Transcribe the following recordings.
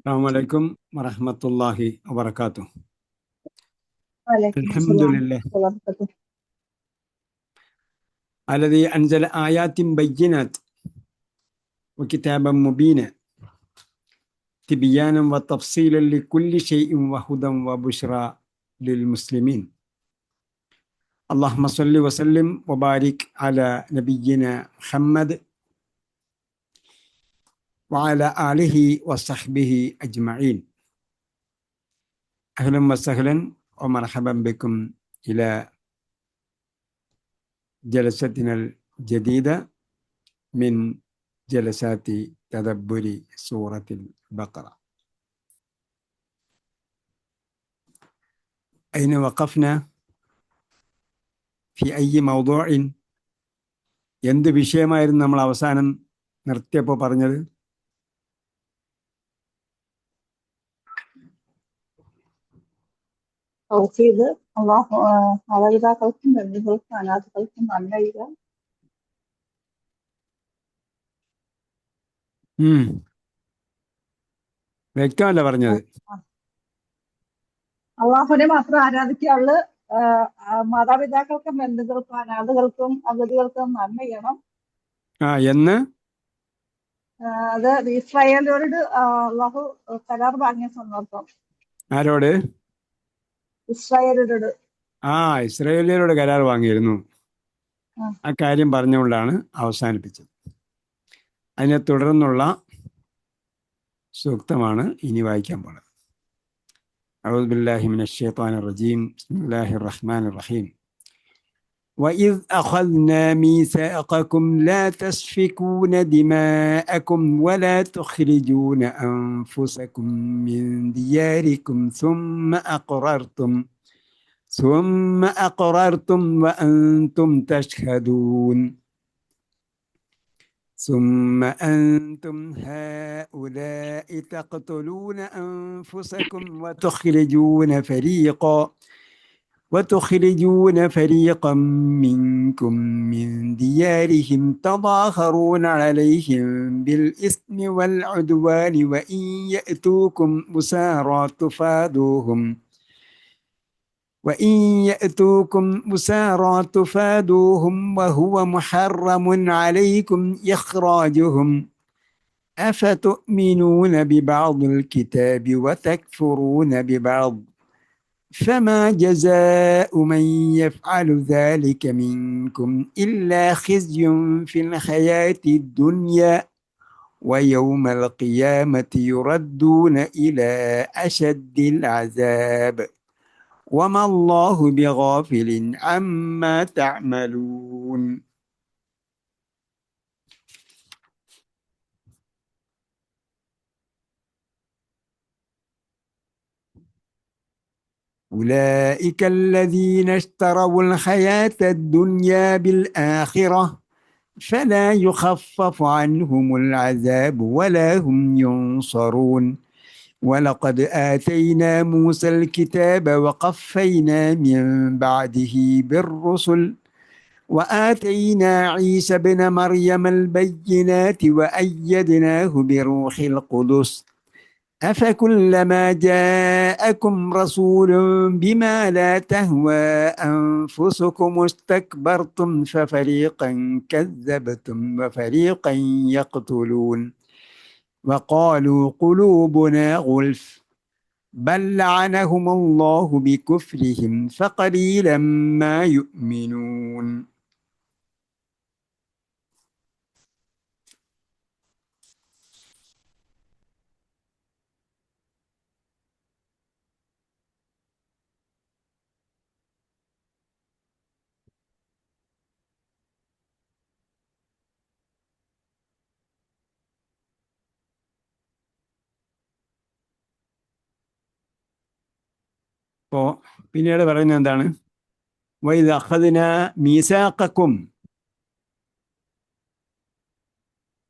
السلام عليكم ورحمة الله وبركاته. وعليكم الحمد السلام لله ورحمة الله وبركاته. الذي أنزل آيات بينات وكتابا مبينا تبيانا وتفصيلا لكل شيء وهدى وبشرى للمسلمين. اللهم صل وسلم وبارك على نبينا محمد وعلى آله وصحبه أجمعين. أهلا وسهلا ومرحبا بكم إلى جلستنا الجديدة من جلسات تدبر سورة البقرة. أين وقفنا؟ في أي موضوع؟ എന്ത് വിഷയമായിരുന്നു നമ്മൾ അവസാനം നിർത്തിയപ്പോൾ പറഞ്ഞത്? തൗഹീദ് മാതാപിതാക്കൾക്കും ബന്ധുക്കൾക്കും അനാഥകൾക്കും നന്മ ചെയ്യുക. വ്യക്തമല്ല പറഞ്ഞത്. അള്ളാഹുവിനെ മാത്രം ആരാധിക്കാവുള്ളു. മാതാപിതാക്കൾക്കും ബന്ധുക്കൾക്കും അനാഥകൾക്കും അഗതികൾക്കും നന്മ ചെയ്യണം. എന്ന് അത് ഇസ്രായേലിനോട് അള്ളാഹു കരാർ വാങ്ങിയ സന്ദർഭം. ആരോട്? ഇസ്രായേലിനോട്. ഇസ്രായേലിയരോട് കരാർ വാങ്ങിയിരുന്നു. ആ കാര്യം പറഞ്ഞുകൊണ്ടാണ് അവസാനിപ്പിച്ചത്. അതിനെ തുടർന്നുള്ള സൂക്തമാണ് ഇനി വായിക്കാൻ പോകുന്നത്. أعوذ بالله من الشيطان الرجيم. بسم الله الرحمن الرحيم. وإذ أخذنا ميثاقكم لا تسفكون دماءكم ولا تخرجون أنفسكم من دياركم ثم أقررتم وأنتم تشهدون. ثم أنتم هؤلاء تقتلون أنفسكم وتخرجون فريقا منكم من ديارهم تظاهرون عليهم بالإثم والعدوان وإن يأتوكم أسارى تفادوهم وهو محرم عليكم إخراجهم أفتؤمنون ببعض الكتاب وتكفرون ببعض فما جزاء من يفعل ذلك منكم إلا خزي في الحياة الدنيا ويوم القيامة يردون إلى أشد العذاب وما الله بغافل عما تعملون. أولئك الذين اشتروا الحياة الدنيا بالآخرة فلا يخفف عنهم العذاب ولا هم ينصرون. ولقد آتينا موسى الكتاب وقفينا من بعده بالرسل وآتينا عيسى ابن مريم البينات وأيدناه بروح القدس أفكلما جاءكم رسول بما لا تهوى أنفسكم استكبرتم ففريقا كذبتم وفريقا يقتلون وقالوا قلوبنا غلف بل لعنهم الله بكفرهم فقليلا ما يؤمنون. അപ്പോൾ പിന്നീട് പറയുന്നത് എന്താണ്? വഇദ് അഖദ്നാ മീസാഖക്കും,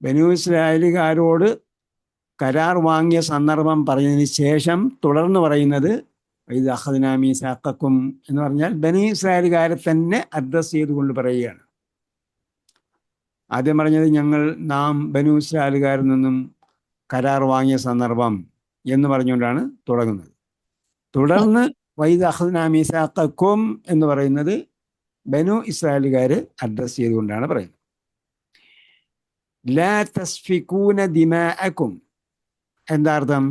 ബനൂ ഇസ്രായേലുകാരോട് കരാർ വാങ്ങിയ സന്ദർഭം പറഞ്ഞതിന് ശേഷം തുടർന്ന് പറയുന്നത് വഇദ് അഖദ്നാ മീസാഖക്കും എന്ന് പറഞ്ഞാൽ ബനൂ ഇസ്രായേലുകാരെ തന്നെ അഡ്രസ് ചെയ്തുകൊണ്ട് പറയുകയാണ്. ആദ്യം പറഞ്ഞത് നാം ബനൂ ഇസ്രായേലുകാരിൽ നിന്നും കരാർ വാങ്ങിയ സന്ദർഭം, എന്ന് പറഞ്ഞുകൊണ്ടാണ് തുടങ്ങുന്നത്. തുടർന്ന് വൈദ അഖദ്നാ മീസാഖക്കും എന്ന് പറയുന്നത് ബനു ഇസ്രായേലുകാർ അഡ്രസ് ചെയ്തുകൊണ്ടാണ് പറയുന്നത്. ലാ തസ്ഫികൂന ദിമാഅക്കും, എന്താ അർത്ഥം?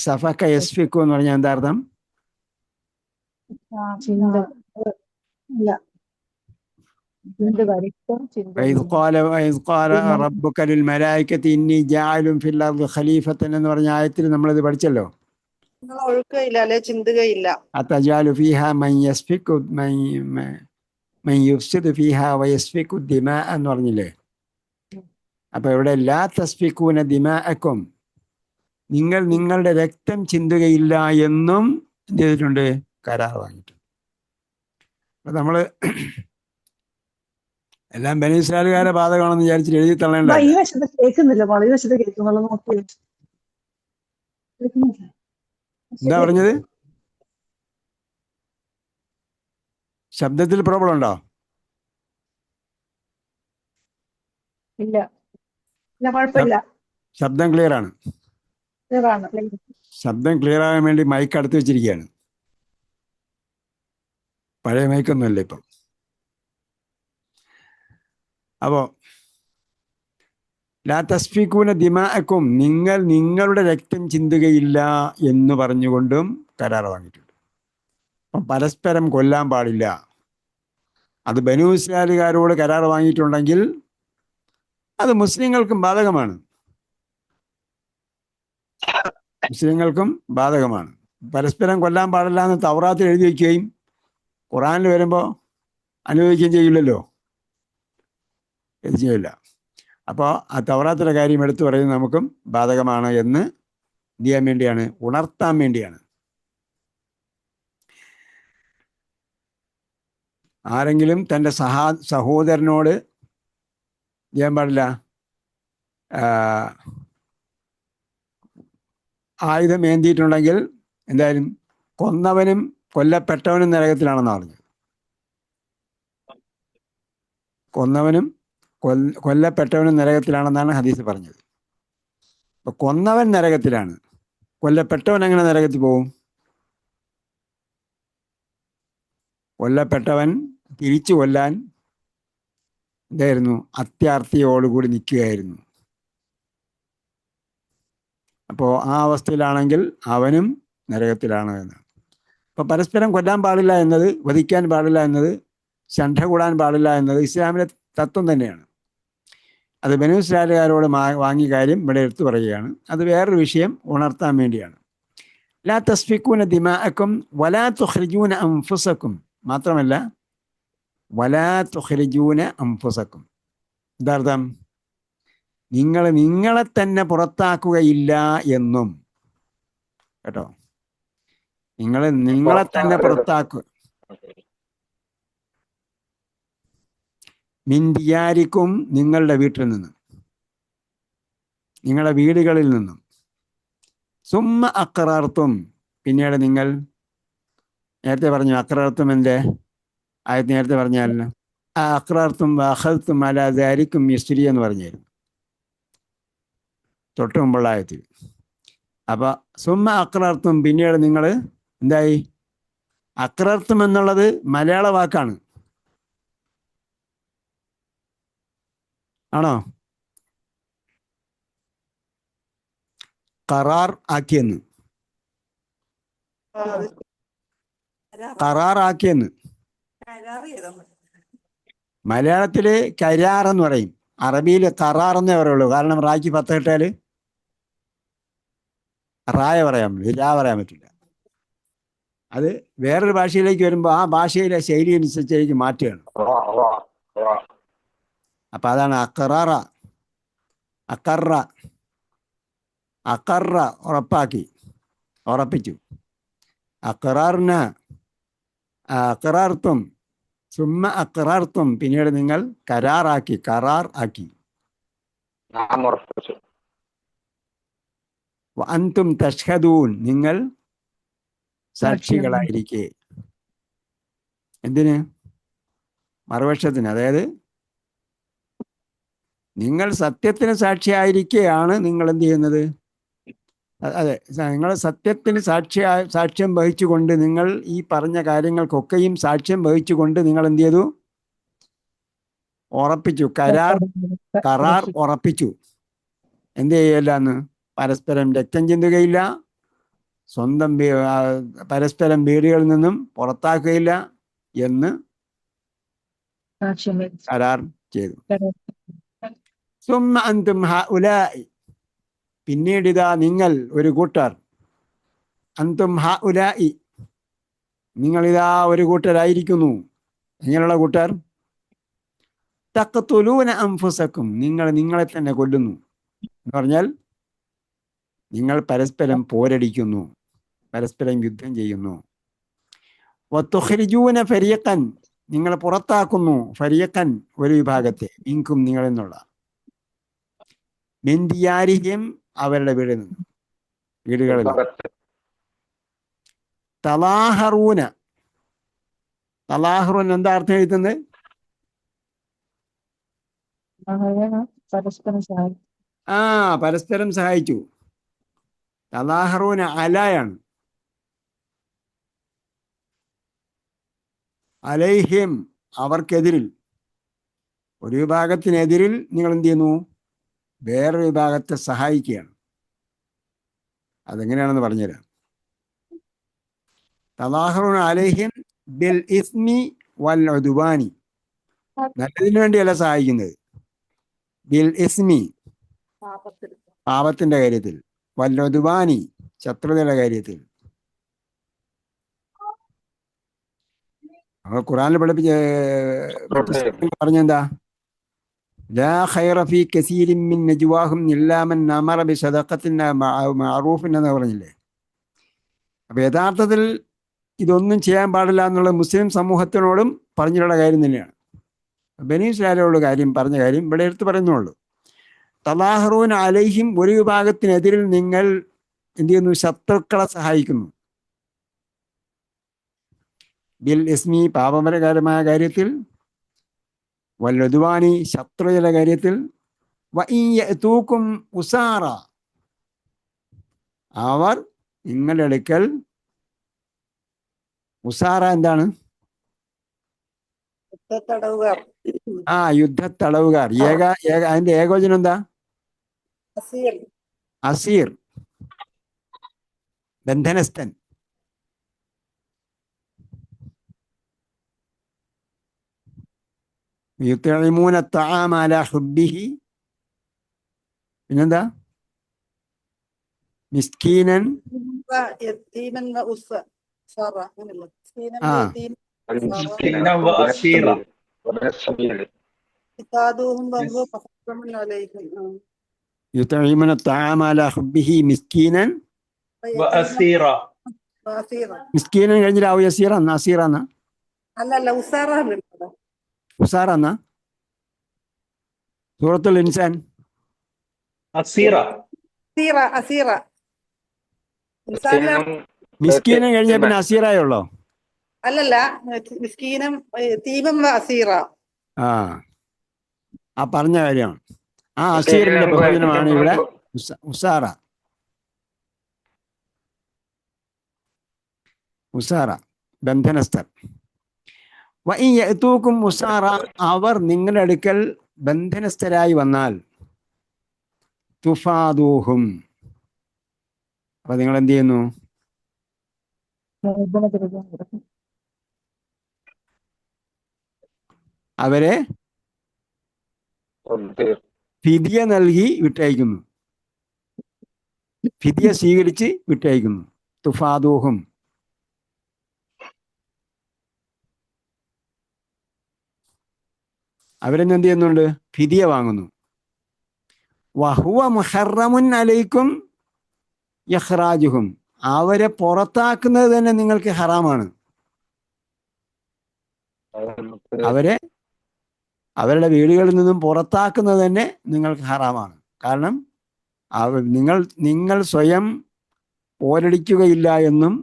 സഫക യസ്ഫിക്കു എന്ന് പറഞ്ഞാൽ എന്താ അർത്ഥം? ഇല്ല. وإذ قال ربك للملائكة إني جاعل في الأرض خليفة എന്ന് പറഞ്ഞ ആയത്തിൽ നമ്മളിത് പഠിച്ചല്ലോ. ഒഴുക്കുകയില്ല അല്ലെ ചിന്തുകയില്ല. أتجعل فيها من يسفك من يفسد فيها ويسفك الدماء എന്ന് പറഞ്ഞില്ലേ? അപ്പൊ ഇവിടെ ലാ തസ്ഫികൂന ദിമാഅക്കും, നിങ്ങൾ നിങ്ങളുടെ രക്തം ചിന്തുകയില്ല എന്നും എന്ത് ചെയ്തിട്ടുണ്ട്? കരാർ വാങ്ങിയിട്ടുണ്ട്. അപ്പൊ നമ്മള് എല്ലാം ബനീ ഇസ്രായേലുകാരെ ബാധകമാണെന്ന് വിചാരിച്ചിട്ട് എഴുതി തള്ളേണ്ട. ഈ വശത്ത് കേൾക്കുന്നില്ല, ഈ വശത്ത് കേൾക്കുന്നുള്ളൂ. നോക്കി എന്താ പറഞ്ഞത്? ശബ്ദത്തിൽ പ്രോബ്ലം ഉണ്ടോ? ഇല്ല, കുഴപ്പമില്ല. ശബ്ദം ക്ലിയർ ആണ്. ശബ്ദം ക്ലിയർ ആകാൻ വേണ്ടി മൈക്ക് അടുത്ത് വെച്ചിരിക്കുകയാണ്. പഴയ മൈക്കൊന്നുമല്ല ഇപ്പം. അപ്പോ ലാ തസ്ഫികൂന ദിമാഅക്കും, നിങ്ങൾ നിങ്ങളുടെ രക്തം ചിന്തുകയില്ല എന്ന് പറഞ്ഞുകൊണ്ടും കരാർ വാങ്ങിയിട്ടുണ്ട്. അപ്പം പരസ്പരം കൊല്ലാൻ പാടില്ല. അത് ബനൂ ഇസ്രായേലുകാരോട് കരാർ വാങ്ങിയിട്ടുണ്ടെങ്കിൽ അത് മുസ്ലിങ്ങൾക്കും ബാധകമാണ്. മുസ്ലിങ്ങൾക്കും ബാധകമാണ്. പരസ്പരം കൊല്ലാൻ പാടില്ല എന്ന് തൗറാത്തിൽ എഴുതി വയ്ക്കുകയും ഖുറാനിൽ വരുമ്പോൾ അനുവദിക്കുകയും ചെയ്യില്ലല്ലോ, ഇത് ചെയ്യില്ല. അപ്പോൾ ആ തൗറാത്തിലെ കാര്യം എടുത്തു പറയുന്നത് നമുക്കും ബാധകമാണ് എന്ന് ചെയ്യാൻ വേണ്ടിയാണ്, ഉണർത്താൻ വേണ്ടിയാണ്. ആരെങ്കിലും തൻ്റെ സഹോദരനോട് ചെയ്യാൻ പാടില്ല, ആയുധം ഏന്തിയിട്ടുണ്ടെങ്കിൽ എന്തായാലും കൊന്നവനും കൊല്ലപ്പെട്ടവനും നരകത്തിലാണെന്ന് പറഞ്ഞത്. കൊന്നവനും കൊല്ലപ്പെട്ടവനും നരകത്തിലാണെന്നാണ് ഹദീസ് പറഞ്ഞത്. അപ്പൊ കൊന്നവൻ നരകത്തിലാണ്, കൊല്ലപ്പെട്ടവൻ എങ്ങനെ നരകത്തിൽ പോവും? കൊല്ലപ്പെട്ടവൻ തിരിച്ചു കൊല്ലാൻ എന്തായിരുന്നു? അത്യാർത്തിയോടുകൂടി നിൽക്കുകയായിരുന്നു. അപ്പോൾ ആ അവസ്ഥയിലാണെങ്കിൽ അവനും നരകത്തിലാണ് എന്നാണ്. അപ്പോൾ പരസ്പരം കൊല്ലാൻ പാടില്ല എന്നത്, വധിക്കാൻ പാടില്ല എന്നത്, ശണ്ഠ കൂടാൻ പാടില്ല എന്നത് ഇസ്ലാമിലെ തത്വം തന്നെയാണ്. അത് ബനൂ ഇസ്രായേലുകാരോട് വാങ്ങിയ കാര്യം ഇവിടെ എടുത്തു പറയുകയാണ്. അത് വേറൊരു വിഷയം ഉണർത്താൻ വേണ്ടിയാണ്. ലാ തസ്ഫികൂന ദിമാഅക്കും വലാ തുഖ്രിജൂന അൻഫുസക്കും, മാത്രമല്ല വലാ തുഖ്രിജൂന അൻഫുസക്കും, എന്താർത്ഥം? നിങ്ങൾ നിങ്ങളെ തന്നെ പുറത്താക്കുകയില്ല എന്നും. കേട്ടോ, നിങ്ങളെ തന്നെ പുറത്താക്കുക. മിൻ ദിയാരിക്കും, നിങ്ങളുടെ വീട്ടിൽ നിന്നും, നിങ്ങളുടെ വീടുകളിൽ നിന്നും. സുമ്മ അഖ്റർതും, പിന്നീട് നിങ്ങൾ നേരത്തെ പറഞ്ഞു അഖ്റർതും, എൻ്റെ ആയത്ത് നേരത്തെ പറഞ്ഞാലോ, ആ അഖ്റർതും അഖദ്തും അലാ ദാലിക്കും യസ്രി എന്ന് പറഞ്ഞായിരുന്നു തൊട്ട് മുമ്പുള്ള ആയത്തിൽ. അപ്പൊ സുമ്മ അഖ്റർതും, പിന്നീട് നിങ്ങൾ എന്തായി? അഖ്റർതും എന്നുള്ളത് മലയാള വാക്കാണ്, ആണോ? കറാർ ആക്കിയെന്ന്, കറാർ ആക്കിയെന്ന്. മലയാളത്തില് കരാർ എന്ന് പറയും, അറബിയിൽ കറാർ എന്നേ പറയുള്ളൂ. കാരണം റായ്ക്ക് പത്ത് കിട്ടാല് റായ പറയാൻ പറ്റില്ല, രാ പറയാൻ പറ്റില്ല. അത് വേറൊരു ഭാഷയിലേക്ക് വരുമ്പോൾ ആ ഭാഷയിലെ ശൈലി അനുസരിച്ചേക്ക് മാറ്റുകയാണ്. അപ്പൊ അതാണ് അക്കറാറ, അക്കറ, അക്കറ ഉറപ്പാക്കി, ഉറപ്പിച്ചു. അക്കറാറിന അക്കറാർത്തും സുമ്മ അക്കറാർത്തും, പിന്നീട് നിങ്ങൾ കരാറാക്കി, കരാർ ആക്കി. അൻതും തഷ്ഹദൂൻ, നിങ്ങൾ സാക്ഷികളായിരിക്കെ. എന്തിന്? മറുപക്ഷത്തിന്. അതായത് നിങ്ങൾ സത്യത്തിന് സാക്ഷിയായിരിക്കെയാണ് നിങ്ങൾ എന്ത് ചെയ്യുന്നത്? അതെ, നിങ്ങൾ സത്യത്തിന് സാക്ഷ്യം വഹിച്ചുകൊണ്ട്, നിങ്ങൾ ഈ പറഞ്ഞ കാര്യങ്ങൾക്കൊക്കെയും സാക്ഷ്യം വഹിച്ചുകൊണ്ട് നിങ്ങൾ എന്ത് ചെയ്തു? ഉറപ്പിച്ചു, കരാർ ഉറപ്പിച്ചു. എന്ത് ചെയ്യല്ലാന്ന്? പരസ്പരം രക്തം ചിന്തുകയില്ല, സ്വന്തം പരസ്പരം വീടുകളിൽ നിന്നും പുറത്താക്കുകയില്ല എന്ന് കരാർ ചെയ്തു. സുമ്മ അൻതും ഹഉലാഇ, പിന്നീട് ഇതാ നിങ്ങൾ ഒരു കൂട്ടർ, അൻതും ഹഉലാഇ, നിങ്ങളിതാ ഒരു കൂട്ടരായിരിക്കുന്നു. എങ്ങനെയുള്ള കൂട്ടർ? തഖ്തുലൂന അൻഫുസക്കും, നിങ്ങൾ നിങ്ങളെ തന്നെ കൊല്ലുന്നു എന്ന് പറഞ്ഞാൽ നിങ്ങൾ പരസ്പരം പോരടിക്കുന്നു, പരസ്പരം യുദ്ധം ചെയ്യുന്നു. വതുഖ്രിജൂന ഫരീഖൻ, നിങ്ങൾ പുറത്താക്കുന്നു, ഫരീഖൻ ഒരു വിഭാഗത്തെ, മിൻകും നിങ്ങളിൽ നിന്നുള്ള, മിൻ ദിയാരിഹിം അവരുടെ വീടുകളിൽ. തലാഹറൂന, തലാഹറൂൻ എന്താ അർത്ഥം എഴുതുന്നത്? പരസ്പരം സഹായിച്ചു. തലാഹറൂന അലായാണ്. അലൈഹിം അവർക്കെതിരിൽ, ഒരു വിഭാഗത്തിനെതിരിൽ നിങ്ങൾ എന്ത് ചെയ്യുന്നു? വേറൊരു വിഭാഗത്തെ സഹായിക്കുകയാണ്. അതെങ്ങനെയാണെന്ന് പറഞ്ഞുതരാം. തലാഹറൂന അലൈഹിം ബിൽ ഇസ്മി വൽ ഉദ്വാനി, നല്ലതിനു വേണ്ടിയല്ല സഹായിക്കുന്നത്. ബിൽ ഇസ്മി പാപത്തിന്റെ കാര്യത്തിൽ, വൽ ഉദ്വാനി ശത്രുതയുടെ കാര്യത്തിൽ. അപ്പൊ ഖുർആനിൽ പറഞ്ഞെന്താ? ലാ ഖൈറ ഫീ കസീരിൻ മിൻ നജ്വാഹും ഇല്ലാ മൻ അമറ ബിസദഖത്തിൻ മഅറൂഫിൻ എന്ന് പറഞ്ഞില്ലേ? അപ്പൊ യഥാർത്ഥത്തിൽ ഇതൊന്നും ചെയ്യാൻ പാടില്ല എന്നുള്ള മുസ്ലിം സമൂഹത്തിനോടും പറഞ്ഞിട്ടുള്ള കാര്യം തന്നെയാണ്. ബനീ ഇസ്രായേലിനോട് പറഞ്ഞ കാര്യം ഇവിടെ എടുത്ത് പറയുന്നുള്ളൂ. തലാഹറൂൻ അലൈഹിം, ഒരു വിഭാഗത്തിനെതിരിൽ നിങ്ങൾ എന്ത് ചെയ്യുന്നു? ശത്രുക്കളെ സഹായിക്കുന്നു. ബിൽ ഇസ്മി പാപപരകരമായ കാര്യത്തിൽ, വല്ലുദ്വാനി ശത്രുതയുടെ കാര്യത്തിൽ, വഇൻ യഅതൂകും ഉസാറ, അവർ നിങ്ങളുടെ അടുക്കൽ, ഉസാറ എന്താണ്? യുദ്ധത്തടവുകാർ. അതിന്റെ ഏകവചനം എന്താ? അസീർ, ബന്ധനസ്ഥൻ. യുത്ഇമൂന അത്അമ അലാ ഹുബ്ബിഹി, പിന്നെന്താ? മിസ്കീനൻ, യുത്ഇമൂന അത്അമ അലാ ഹുബ്ബിഹി മിസ്കീനൻ മിസ്കീനൻ കഴിഞ്ഞിട്ടാവും യസീറ എന്നാ? അസീറ എന്നാ? ഉസാറ എന്നാ? സൂറത്തുൽ ഇൻസാൻ മിസ്കീനൻ കഴിഞ്ഞ പിന്നെ അസീറായുള്ളോ? അല്ലല്ല, മിസ്കീനം തീമം അസീറ. ആ പറഞ്ഞ കാര്യമാണ്. ആ അസീറിന്റെ ബഹുവചനമാണ് ഇവിടെ ഉസാറ. ഉസാറ ബന്ധനസ്ഥർ. വഇൻ യഅതൂകും ഉസാറ, അവർ നിങ്ങളുടെ അടുക്കൽ ബന്ധനസ്ഥരായി വന്നാൽ, തുഫാദൂഹും, അപ്പൊ നിങ്ങൾ എന്ത് ചെയ്യുന്നു? അവരെ ഫിദിയ നൽകി വിട്ടയക്കുന്നു, ഫിദിയ സ്വീകരിച്ച് വിട്ടയക്കുന്നു. തുഫാദൂഹും, അവരെന്ന് എന്ത് ചെയ്യുന്നുണ്ട്? ഫിദിയ വാങ്ങുന്നു. വഹുവ മുഹറമുൻ അലൈക്കും യഖ്റാജുഹും, അവരെ പുറത്താക്കുന്നത് തന്നെ നിങ്ങൾക്ക് ഹറാമാണ്. അവരുടെ വീടുകളിൽ നിന്നും പുറത്താക്കുന്നത് തന്നെ നിങ്ങൾക്ക് ഹറാമാണ്. കാരണം നിങ്ങൾ സ്വയം പോരടിക്കുകയില്ല എന്നും,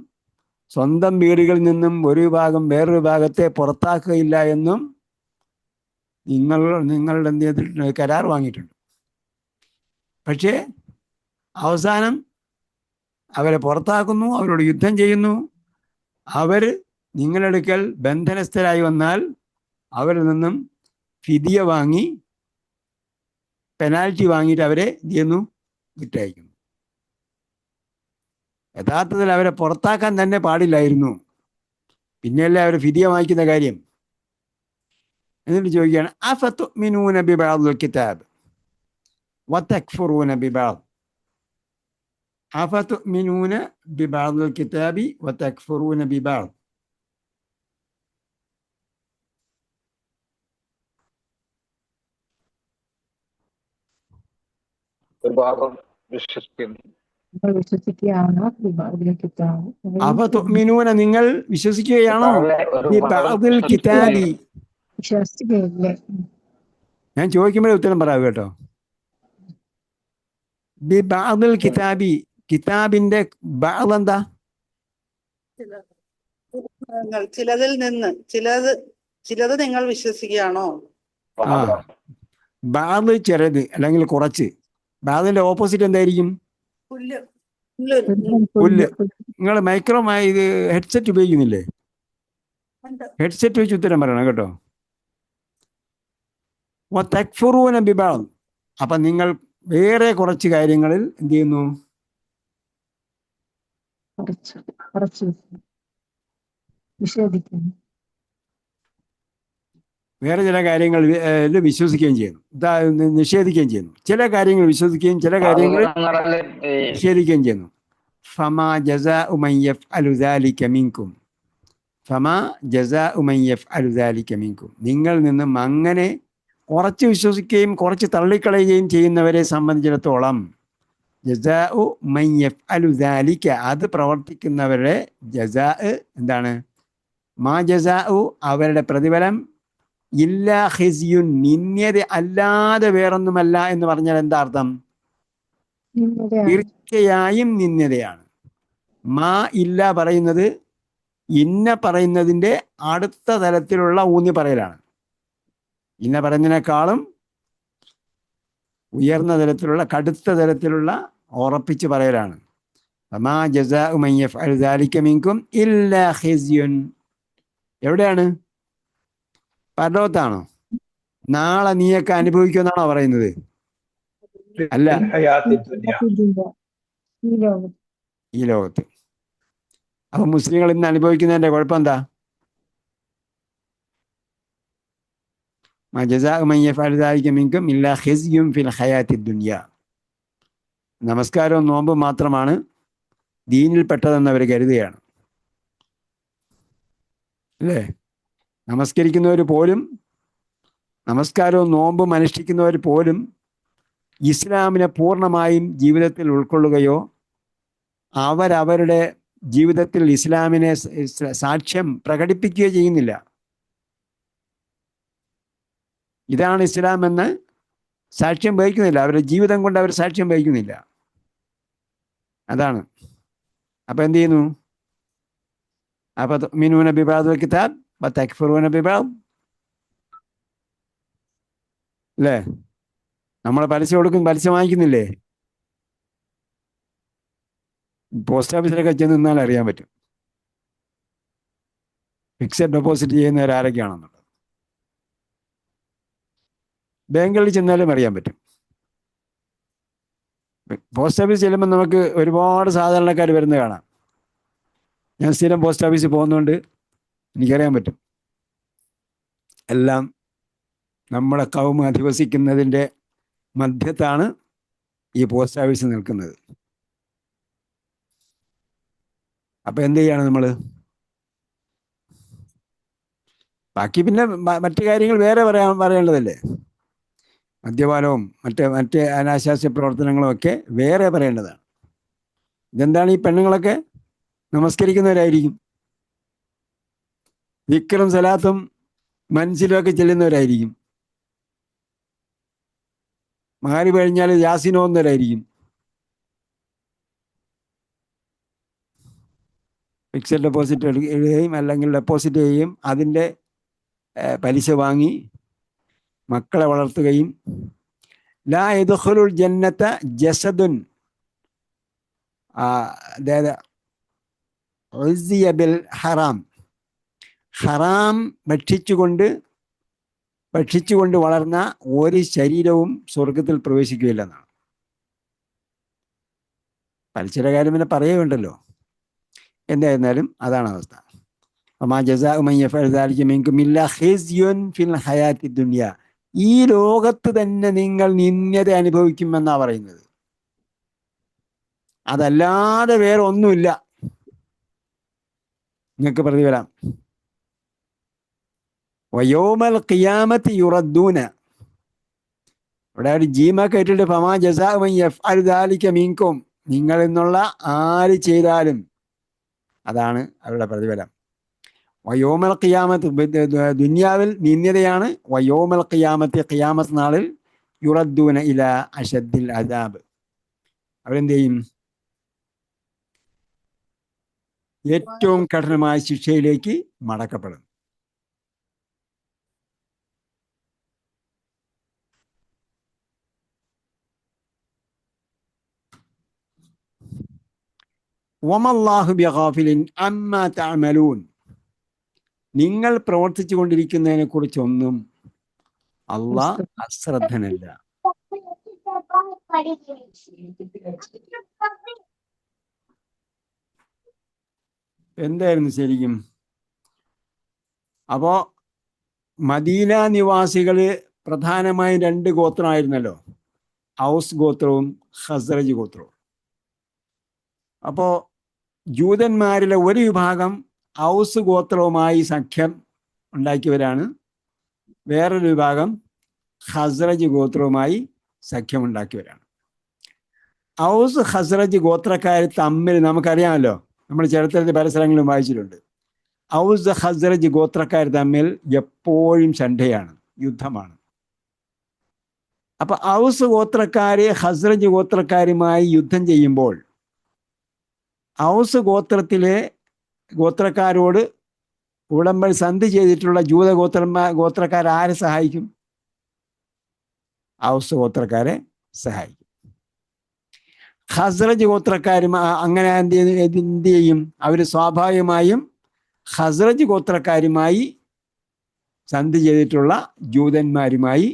സ്വന്തം വീടുകളിൽ നിന്നും ഒരു വിഭാഗം വേറൊരു വിഭാഗത്തെ പുറത്താക്കുകയില്ല എന്നും നിങ്ങളുടെ എന്ത് ചെയ്തിട്ടുണ്ട്? കരാർ വാങ്ങിയിട്ടുണ്ട്. പക്ഷേ അവസാനം അവരെ പുറത്താക്കുന്നു, അവരോട് യുദ്ധം ചെയ്യുന്നു. അവർ നിങ്ങളെടുക്കൽ ബന്ധനസ്ഥരായി വന്നാൽ അവരിൽ നിന്നും ഫിദിയ വാങ്ങി, പെനാൽറ്റി വാങ്ങിയിട്ട് അവരെ എന്ത് ചെയ്യുന്നു? വിട്ടയക്കുന്നു. യഥാർത്ഥത്തിൽ അവരെ പുറത്താക്കാൻ തന്നെ പാടില്ലായിരുന്നു. പിന്നെയല്ലേ അവർ ഫിദിയ വാങ്ങിക്കുന്ന കാര്യം. എന്നിട്ട് ചോദിക്കുകയാണ്, അഫതുഅ്മിനൂന ബിബഅദിൽ കിതാബ് വതക്ഫുറൂന ബിബഅദ്. അഫതുഅ്മിനൂന ബിബഅദിൽ കിതാബി വതക്ഫുറൂന ബിബഅദ്. ഒരു ഭാഗം വിശ്വസിക്കുന്നു. നിങ്ങൾ വിശ്വസിക്കുകയാണോ ബിബഅദിൽ കിതാബ്? അഫതുഅ്മിനൂന നിങ്ങൾ വിശ്വസിക്കുകയാണോ? കിതാബിലെ ഒരു ഭാഗം ബിബഅദിൽ കിതാബി. വിശ്വസിക്കുകയില്ലേ? ഞാൻ ചോദിക്കുമ്പോഴേ ഉത്തരം പറയാവൂ കേട്ടോ. ബിബഅദിൽ കിതാബി, കിതാബിന്റെ ബഅദ് എന്താ? ചിലതിൽ നിന്ന് ചിലത് നിങ്ങൾ വിശ്വസിക്കുകയാണോ? ആ, ബഅദ് ചിലത് അല്ലെങ്കിൽ കുറച്ച്. ബഅദിന്റെ ഓപ്പോസിറ്റ് എന്തായിരിക്കും? പുല്ല് പുല്ല്. നിങ്ങൾ ഇത് ഹെഡ്സെറ്റ് ഉപയോഗിക്കുന്നില്ലേ? ഹെഡ്സെറ്റ് വെച്ച് ഉത്തരം പറയണം കേട്ടോ. വതക്ഫുറൂന ബിബഅദ്. അപ്പം നിങ്ങൾ വേറെ കുറച്ച് കാര്യങ്ങളിൽ എന്ത് ചെയ്യുന്നു? കുറച്ച് നിഷേധിക്കുന്നു. വേറെ ചില കാര്യങ്ങൾ വിശ്വസിക്കുകയും ചെയ്യുന്നു, നിഷേധിക്കുകയും ചെയ്യുന്നു. ചില കാര്യങ്ങൾ വിശ്വസിക്കുകയും ചില കാര്യങ്ങൾ നിഷേധിക്കുകയും ചെയ്യുന്നു. ഫമാ ജസാഉ മൻ യഫ്അലു ദാലിക മിൻകും, ഫമാ ജസാഉ മൻ യഫ്അലു ദാലിക മിൻകും. നിങ്ങൾ നിന്നും അങ്ങനെ കുറച്ച് വിശ്വസിക്കുകയും കുറച്ച് തള്ളിക്കളയുകയും ചെയ്യുന്നവരെ സംബന്ധിച്ചിടത്തോളം ജസാഉ മൻ യഫ്അലു ദാലിക, അത് പ്രവർത്തിക്കുന്നവരുടെ ജസാ എന്താണ്? മാ ജസാഉ, അവരുടെ പ്രതിഫലം ഇല്ലാ ഖിസ്യുൻ, നിന്ദ്യത അല്ലാതെ വേറൊന്നുമല്ല എന്ന് പറഞ്ഞാൽ എന്താ അർത്ഥം? തീർച്ചയായും നിന്ദ്യതയാണ്. മാ ഇല്ല പറയുന്നത് ഇന്ന പറയുന്നതിൻ്റെ അടുത്ത തലത്തിലുള്ള ഊന്നി പറയലാണ്. ഇന്ന പറയുന്നതിനേക്കാളും ഉയർന്ന തലത്തിലുള്ള, കടുത്ത തലത്തിലുള്ള ഉറപ്പിച്ച് പറയലാണ്. മാ ജസാഉ മൻ യഫ്അലു ദാലിക മിൻകും ഇല്ലാ ഖിസ്യുൻ. എവിടെയാണ്? പരലോകത്താണോ? നാളെ നീയൊക്കെ അനുഭവിക്കുമെന്നാണോ പറയുന്നത്? അല്ല, ഈ ലോകത്ത്. അപ്പൊ മുസ്ലിങ്ങൾ ഇന്ന് അനുഭവിക്കുന്നതിന്റെ കുഴപ്പം എന്താ? നമസ്കാരവും നോമ്പും മാത്രമാണ് ദീനിൽപ്പെട്ടതെന്ന് അവർ കരുതുകയാണ്, അല്ലേ? നമസ്കരിക്കുന്നവർ പോലും, നമസ്കാരവും നോമ്പും അനുഷ്ഠിക്കുന്നവർ പോലും ഇസ്ലാമിനെ പൂർണ്ണമായും ജീവിതത്തിൽ ഉൾക്കൊള്ളുകയോ അവരവരുടെ ജീവിതത്തിൽ ഇസ്ലാമിനെ സാക്ഷ്യം പ്രകടിപ്പിക്കുകയോ ചെയ്യുന്നില്ല. ഇതാണ് ഇസ്ലാം എന്ന് സാക്ഷ്യം വഹിക്കുന്നില്ല. അവരുടെ ജീവിതം കൊണ്ട് അവർ സാക്ഷ്യം വഹിക്കുന്നില്ല. അതാണ്. അപ്പം എന്ത് ചെയ്യുന്നു? അപ്പം മിനൂന ബിബഅദിൽ കിതാബ് വതക്ഫുറൂന ബിബഅദ്, അല്ലേ? നമ്മൾ പലിശ വാങ്ങിക്കുന്നില്ലേ? പോസ്റ്റ് ഓഫീസിലൊക്കെ ചെന്ന് നിന്നാൽ അറിയാൻ പറ്റും ഫിക്സഡ് ഡെപ്പോസിറ്റ് ചെയ്യുന്നവരാരൊക്കെയാണെന്നുള്ളത്. ബാങ്കുകളിൽ ചെന്നാലും അറിയാൻ പറ്റും. പോസ്റ്റ് ഓഫീസ് ചെല്ലുമ്പോൾ നമുക്ക് ഒരുപാട് സാധാരണക്കാർ വരുന്നത് കാണാം. ഞാൻ സ്ഥിരം പോസ്റ്റ് ഓഫീസിൽ പോകുന്നതുകൊണ്ട് എനിക്കറിയാൻ പറ്റും. എല്ലാം നമ്മുടെ കൗമ അധിവസിക്കുന്നതിൻ്റെ മധ്യത്താണ് ഈ പോസ്റ്റ് ഓഫീസ് നിൽക്കുന്നത്. അപ്പം എന്ത് ചെയ്യാണ് നമ്മൾ? ബാക്കി പിന്നെ മറ്റു കാര്യങ്ങൾ വേറെ പറയേണ്ടതല്ലേ? മദ്യപാനവും മറ്റ് അനാശാസ്യ പ്രവർത്തനങ്ങളും ഒക്കെ വേറെ പറയേണ്ടതാണ്. ഇതെന്താണ്? ഈ പെണ്ണുങ്ങളൊക്കെ നമസ്കരിക്കുന്നവരായിരിക്കും, ദിക്റും സലാത്തും മനസ്സിലും ഒക്കെ ചെല്ലുന്നവരായിരിക്കും, മഗ്‌രിബ് കഴിഞ്ഞാൽ യാസീൻ ഓതുന്നവരായിരിക്കും, ഫിക്സഡ് ഡെപ്പോസിറ്റ് എടുക്കുകയും അല്ലെങ്കിൽ ഡെപ്പോസിറ്റ് ചെയ്യുകയും അതിൻ്റെ പലിശ വാങ്ങി മക്കളെ വളർത്തുകയും ലാ യദ്ഖുലുൽ ജന്നത ജസദുൻ അതായത് ഉസിയ ബിൽ ഹറാം, ഹറാം ഭക്ഷിച്ചുകൊണ്ട് വളർന്ന ഒരു ശരീരവും സ്വർഗത്തിൽ പ്രവേശിക്കുകയില്ലെന്നാണ്. പലിശയുടെ കാര്യം പിന്നെ പറയുകയുണ്ടല്ലോ. എന്തായിരുന്നാലും അതാണ് അവസ്ഥ. ഈ ലോകത്ത് തന്നെ നിങ്ങൾ നിന്ദ്യത അനുഭവിക്കുമെന്നാ പറയുന്നത്. അതല്ലാതെ വേറെ ഒന്നുമില്ല നിങ്ങൾക്ക് പ്രതിഫലം. വയോമൽ ഖിയാമത്തി യുറദ്ദൂന, ഇവിടെ ഒരു ജീമ കേട്ടിട്ട് ഫമാ ജസാഉ മൻ യഫ്അലു ദാലിക മിൻകും, നിങ്ങൾ എന്നുള്ള ആര് ചെയ്താലും അതാണ് അവരുടെ പ്രതിഫലം. വയോമൽ ഖിയാമത്ത് ദുനിയാവിൽ നിന്ദ്യതയാണ്. വയോമൽ ഖിയാമത്തി ഖിയാമത്ത് നാളിൽ യുറദ്ദൂന ഇല അശദ്ദിൽ അദാബ്, അവരെന്ത് ചെയ്യും? ഏറ്റവും കഠിനമായ ശിക്ഷയിലേക്ക് മടക്കപ്പെടും. വമല്ലാഹു ബിഗാഫിലിൻ അമ്മാ തഅമലൂൻ, നിങ്ങൾ പ്രവർത്തിച്ചു കൊണ്ടിരിക്കുന്നതിനെ കുറിച്ചൊന്നും അള്ളാഹ് അശ്രദ്ധനല്ല. എന്തായിരുന്നു ശരിക്കും? അപ്പോ മദീന നിവാസികള് പ്രധാനമായും 2 ഗോത്രമായിരുന്നല്ലോ, ഔസ് ഗോത്രവും ഖസ്റജ് ഗോത്രവും. അപ്പോ ജൂതന്മാരിലെ ഒരു വിഭാഗം ഔസ് ഗോത്രവുമായി സഖ്യം ഉണ്ടാക്കിയവരാണ്, വേറൊരു വിഭാഗം ഖസ്റജ് ഗോത്രവുമായി സഖ്യമുണ്ടാക്കിയവരാണ്. ഔസ് ഖസ്റജ് ഗോത്രക്കാർ തമ്മിൽ നമുക്കറിയാമല്ലോ, നമ്മൾ ചരിത്രത്തിൽ പല സ്ഥലങ്ങളിലും വായിച്ചിട്ടുണ്ട്. ഔസ് ഖസ്റജ് ഗോത്രക്കാർ തമ്മിൽ എപ്പോഴും ശണ്ഠയാണ്, യുദ്ധമാണ്. അപ്പൊ ഔസ് ഗോത്രക്കാര് ഖസ്റജ് ഗോത്രക്കാരുമായി യുദ്ധം ചെയ്യുമ്പോൾ ഔസ് ഗോത്രക്കാരോട് ഉടമ്പടി സന്ധി ചെയ്തിട്ടുള്ള ജൂത ഗോത്രക്കാർ ആരെ സഹായിക്കും? ഔസ് ഗോത്രക്കാരെ സഹായിക്കും. ഖസ്റജ് ഗോത്രക്കാരും അങ്ങനെ എന്ത് ചെയ്യും? അവർ സ്വാഭാവികമായും ഖസ്റജ് ഗോത്രക്കാരുമായി സന്ധി ചെയ്തിട്ടുള്ള ജൂതന്മാരുമായി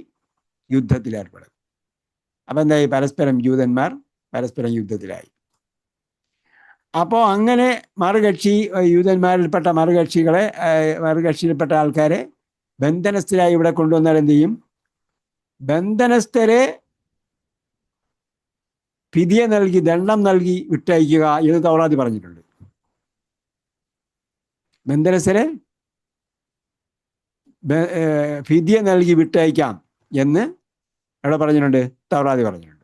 യുദ്ധത്തിൽ ഏർപ്പെടും. അപ്പൊ എന്തായി? ജൂതന്മാർ പരസ്പരം യുദ്ധത്തിലായി. അപ്പോൾ അങ്ങനെ യൂതന്മാരിൽപ്പെട്ട മറുകക്ഷിയിൽപ്പെട്ട ആൾക്കാരെ ബന്ധനസ്ഥരായി ഇവിടെ കൊണ്ടുവന്നാൽ എന്ത് ചെയ്യും? ബന്ധനസ്ഥരെ ഫിദിയ നൽകി, ദണ്ഡം നൽകി വിട്ടയക്കുക എന്ന് തൗറാത്ത് പറഞ്ഞിട്ടുണ്ട്. ബന്ധനസ്ഥരെ ഫിദിയ നൽകി വിട്ടയക്കാം എന്ന് ഇവിടെ പറഞ്ഞിട്ടുണ്ട്, തൗറാത്ത് പറഞ്ഞിട്ടുണ്ട്.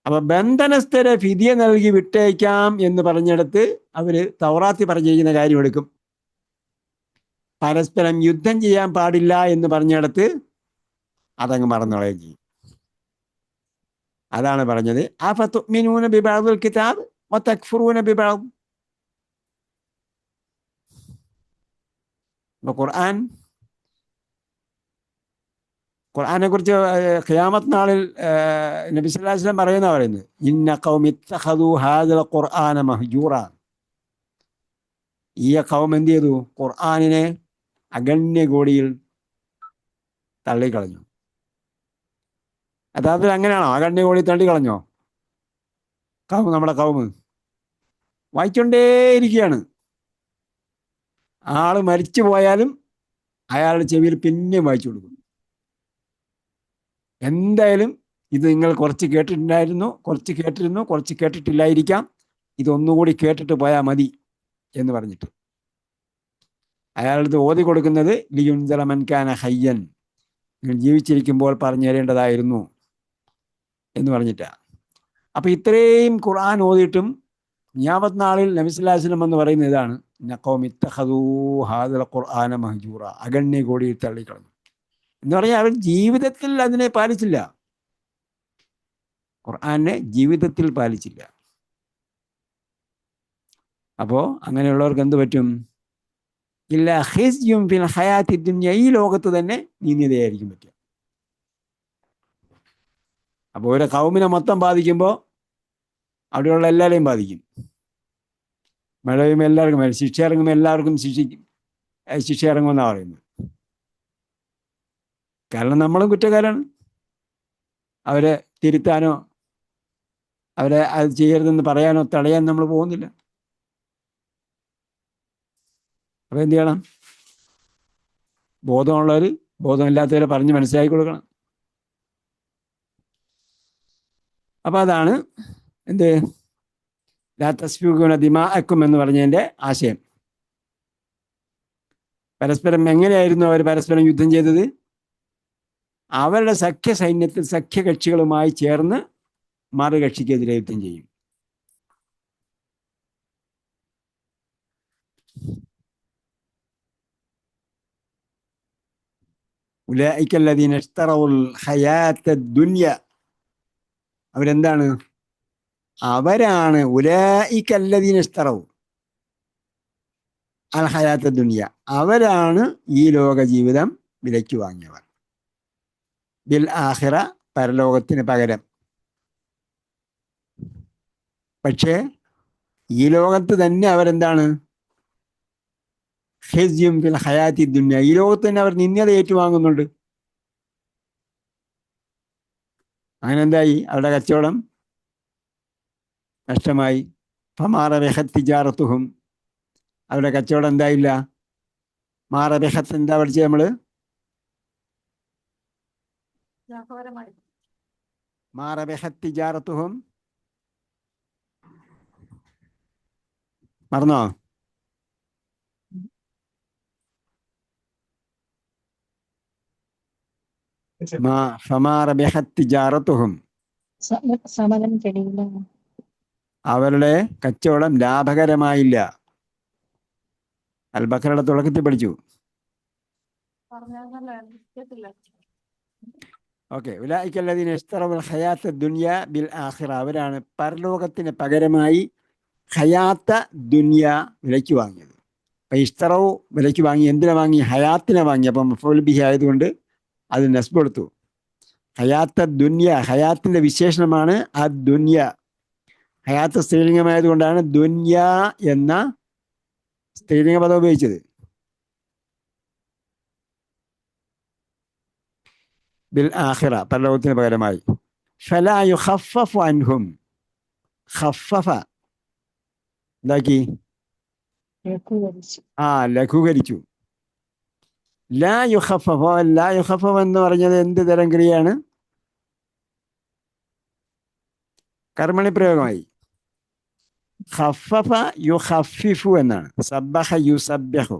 അപ്പൊ ബന്ധനസ്ഥരെ ഫിദിയ നൽകി വിട്ടയക്കാം എന്ന് പറഞ്ഞിടത്ത് അവര് തൗറാത്തി പറഞ്ഞിരിക്കുന്ന കാര്യം എടുക്കും. പരസ്പരം യുദ്ധം ചെയ്യാൻ പാടില്ല എന്ന് പറഞ്ഞിടത്ത് അതങ്ങ് മറന്നുകളയുകയും ചെയ്യും. അതാണ് പറഞ്ഞത് അഫതുഅ്മിനൂന ബിബഅദിൽ കിതാബ് വതക്ഫുറൂന ബിബഅദ്. ഖുർആനെ കുറിച്ച് ഖിയാമത്ത് നാളിൽ നബി സല്ലല്ലാഹു അലൈഹി വസല്ലം പറയുന്നത് ഇന്ന ഖൗമി ഇത്തഖദു ഹാദൽ ഖുർആന മഹ്ജൂറ. ഈ ഖൗം എന്ത് ചെയ്തു? ഖുർആനിനെ അഗണ്യകോടിയിൽ തള്ളിക്കളഞ്ഞു. യഥാർത്ഥത്തിൽ അങ്ങനെയാണോ? അഗണ്യകോടി തള്ളിക്കളഞ്ഞോ? നമ്മുടെ കൗമ് വായിച്ചുകൊണ്ടേയിരിക്കുകയാണ്. ആള് മരിച്ചു പോയാലും അയാളുടെ ചെവിയിൽ പിന്നെയും വായിച്ചു കൊടുക്കും. എന്തായാലും ഇത് നിങ്ങൾ കുറച്ച് കേട്ടിട്ടില്ലായിരിക്കാം, ഇതൊന്നുകൂടി കേട്ടിട്ട് പോയാൽ മതി എന്ന് പറഞ്ഞിട്ട് അയാളുടെ ഓതി കൊടുക്കുന്നത് ലിയുൻസിറ മൻ കാന ഹയ്യൻ, നിങ്ങൾ ജീവിച്ചിരിക്കുമ്പോൾ പറഞ്ഞു തരേണ്ടതായിരുന്നു എന്ന് പറഞ്ഞിട്ടാ. അപ്പൊ ഇത്രയും ഖുർആൻ ഓതിയിട്ടും ഖിയാമത്ത് നാളിൽ നബി സല്ലല്ലാഹു അലൈഹി വസല്ലം എന്ന് പറയുന്ന ഇതാണ് ഖൗമി ഇത്തഖദൂ ഹാദൽ ഖുർആന മഹ്ജൂറ, അഗണ്യകോടിയിൽ തള്ളിക്കളഞ്ഞു എന്ന് പറഞ്ഞാൽ അവർ ജീവിതത്തിൽ അതിനെ പാലിച്ചില്ല, ഖുർആനെ ജീവിതത്തിൽ പാലിച്ചില്ല. അപ്പോൾ അങ്ങനെയുള്ളവർക്ക് എന്ത് പറ്റും? ഇല്ല ഖിസ്യും ഫിൽ ഹയാത്തി ദുനിയ, ഈ ലോകത്ത് തന്നെ നിന്ദ്യതയായിരിക്കും പറ്റുക. അപ്പോൾ ഒരു കൗമിനെ മൊത്തം ബാധിക്കുമ്പോൾ അവിടെയുള്ള എല്ലാവരെയും ബാധിക്കും. മഴ പെയ്യുമ്പോൾ എല്ലാവർക്കും വരും, ശിക്ഷ ഇറങ്ങുമ്പോൾ എല്ലാവർക്കും ശിക്ഷ ഇറങ്ങുമെന്നാണ് പറയുന്നത്. കാരണം നമ്മളും കുറ്റക്കാരാണ്. അവരെ തിരുത്താനോ അവരെ അത് ചെയ്യരുതെന്ന് പറയാനോ തടയാൻ നമ്മൾ പോകുന്നില്ല. അപ്പോൾ എന്ത് ചെയ്യണം? ബോധമുള്ളവർ ബോധമില്ലാത്തവരെ പറഞ്ഞ് മനസ്സിലാക്കി കൊടുക്കണം. അപ്പോൾ അതാണ് എന്ത് ലാ തസ്ഫികൂന ദിമാഅക്കും എന്ന് പറഞ്ഞതിൻ്റെ ആശയം. പരസ്പരം എങ്ങനെയായിരുന്നു അവർ പരസ്പരം യുദ്ധം ചെയ്തത്? അവരുടെ സൈന്യത്തിൽ സഖ്യകക്ഷികളുമായി ചേർന്ന് മറുകക്ഷിക്കെതിരെ യുദ്ധം ചെയ്യും. ഉലൈക അല്ലദീന ഇശ്തറൗൽ ഹയാത്തദ് ദുനിയ, അവരെന്താണ്? അവരാണ് ഉലൈക അല്ലദീന ഇശ്തറൗ അൽ ഹയാത്തദ് ദുനിയ, അവരാണ് ഈ ലോക ജീവിതം വിലയ്ക്ക് വാങ്ങിയവർ. ബിൽ ആഖിറ, പരലോകത്തിന് പകരം. പക്ഷേ ഈ ലോകത്ത് തന്നെ അവരെന്താണ്? ഖിസ്യും ഫിൽ ഹയാത്തി ദുനിയ, ഈ ലോകത്ത് തന്നെ അവർ നിന്ദ്യത ഏറ്റുവാങ്ങുന്നുണ്ട്. അങ്ങനെ എന്തായി? അവരുടെ കച്ചവടം നഷ്ടമായി. ഫമാ റബിഹത് തിജാറത്തുഹും, അവരുടെ കച്ചവടം എന്തായില്ല? മാ റബിഹത്ത് എന്താ പഠിച്ചത് നമ്മള്? മാ റബിഹത് തിജാറത്തുഹും, മറന്നോ? ഫമാ റബിഹത് തിജാറത്തുഹും, സമരം കഴിയില്ല. അവരുടെ കച്ചവടം ലാഭകരമായില്ല. അൽ ബഖറയുടെ തുടക്കത്തിൽ പഠിച്ചു. ഓക്കെ. ഉലൈക അല്ലദീന ഇശ്തറൗൽ ഹയാത്തദ് ദുനിയ ബിൽ ആഖിറ, അവരാണ് പരലോകത്തിന് പകരമായി ഹയാത്ത ദുനിയ വിലയ്ക്ക് വാങ്ങിയത്. അപ്പം ഇശ്തറൗ വിലയ്ക്ക് വാങ്ങി. എന്തിനാ വാങ്ങി? ഹയാത്തിനെ വാങ്ങി. അപ്പം മഫ്ഊൽ ബിഹി ആയതുകൊണ്ട് അത് നസ്ബ് എടുത്തു. ഹയാത്ത ദുനിയ, ഹയാത്തിന്റെ വിശേഷണമാണ് ആ ദുനിയ. ഹയാത്ത് സ്ത്രീലിംഗമായതുകൊണ്ടാണ് ദുനിയ എന്ന സ്ത്രീലിംഗ പദം ഉപയോഗിച്ചത്. ബിൽ ആഖിറ, പരലോകത്തിന് പകരമായി. ഫലാ യുഖഫഫു അൻഹും, ഖഫഫ എന്താക്കി? ലഘൂകരിച്ചു. ലാ യുഖഫഫ, ലാ യുഖഫഫ എന്ന് പറഞ്ഞത് എന്ത് തരം ക്രിയയാണ്? കർമ്മണി പ്രയോഗമായി. ഖഫഫ യുഖഫിഫു എന്നാണ്. സബ്ബഹ യുസബ്ബഹു.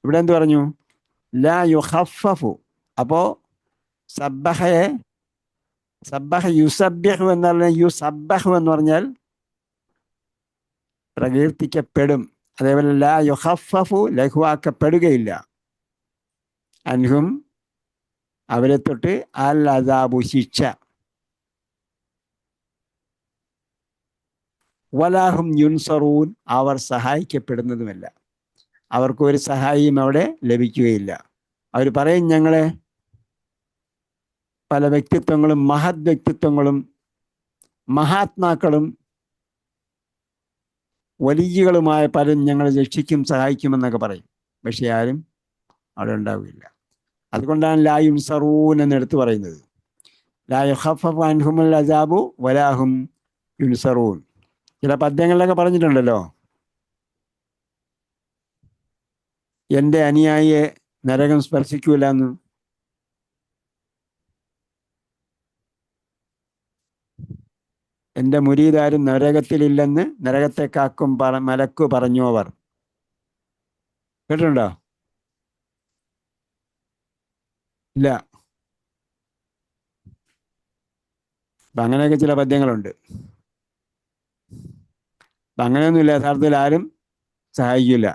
ഇവിടെ എന്ത് പറഞ്ഞു? ലാ യുഖഫഫു. അപ്പോ സബ്ബഹയെ സബ്ബഹ യുസബ്ബഹു എന്ന് പറഞ്ഞാൽ യുസബ്ബഹു എന്ന് പറഞ്ഞാൽ പ്രകീർത്തിക്കപ്പെടും. അതേപോലെ ലാ യുഖഫഫു, ലഘുവാക്കപ്പെടുകയില്ല. അൻഹും, അവരെ തൊട്ട്, അൽ അദാബു, ശിക്ഷ. വലാഹും യുൻസറൂൻ, അവർ സഹായിക്കപ്പെടുന്നതുമല്ല. അവർക്ക് ഒരു സഹായിയും അവിടെ ലഭിക്കുകയില്ല. അവർ പറയും ഞങ്ങളെ പല വ്യക്തിത്വങ്ങളും മഹത് വ്യക്തിത്വങ്ങളും മഹാത്മാക്കളും വലിയകളുമായ പലരും ഞങ്ങളെ രക്ഷിക്കും സഹായിക്കുമെന്നൊക്കെ പറയും. പക്ഷെ ആരും അവിടെ ഉണ്ടാവുകയില്ല. അതുകൊണ്ടാണ് ലാ യുൻസറൂൻ എന്ന് എടുത്തു പറയുന്നത്. ലാ യുഖഫഫു അൻഹുമുൽ അദാബു വലാഹും യുൻസറൂൻ. ചില പദ്യങ്ങളിലൊക്കെ പറഞ്ഞിട്ടുണ്ടല്ലോ, എൻ്റെ അനുയായിയെ നരകം സ്പർശിക്കൂല എന്ന്. എൻ്റെ മുരീദാരും നരകത്തിലില്ലെന്ന് നരകത്തെ കാക്കും മലക്കു പറഞ്ഞു അവർ. കേട്ടിട്ടുണ്ടോ? ഇല്ല. അപ്പം അങ്ങനെയൊക്കെ ചില പദ്യങ്ങളുണ്ട്. അപ്പം അങ്ങനെയൊന്നുമില്ല. യഥാർത്ഥത്തിൽ ആരും സഹായിക്കില്ല.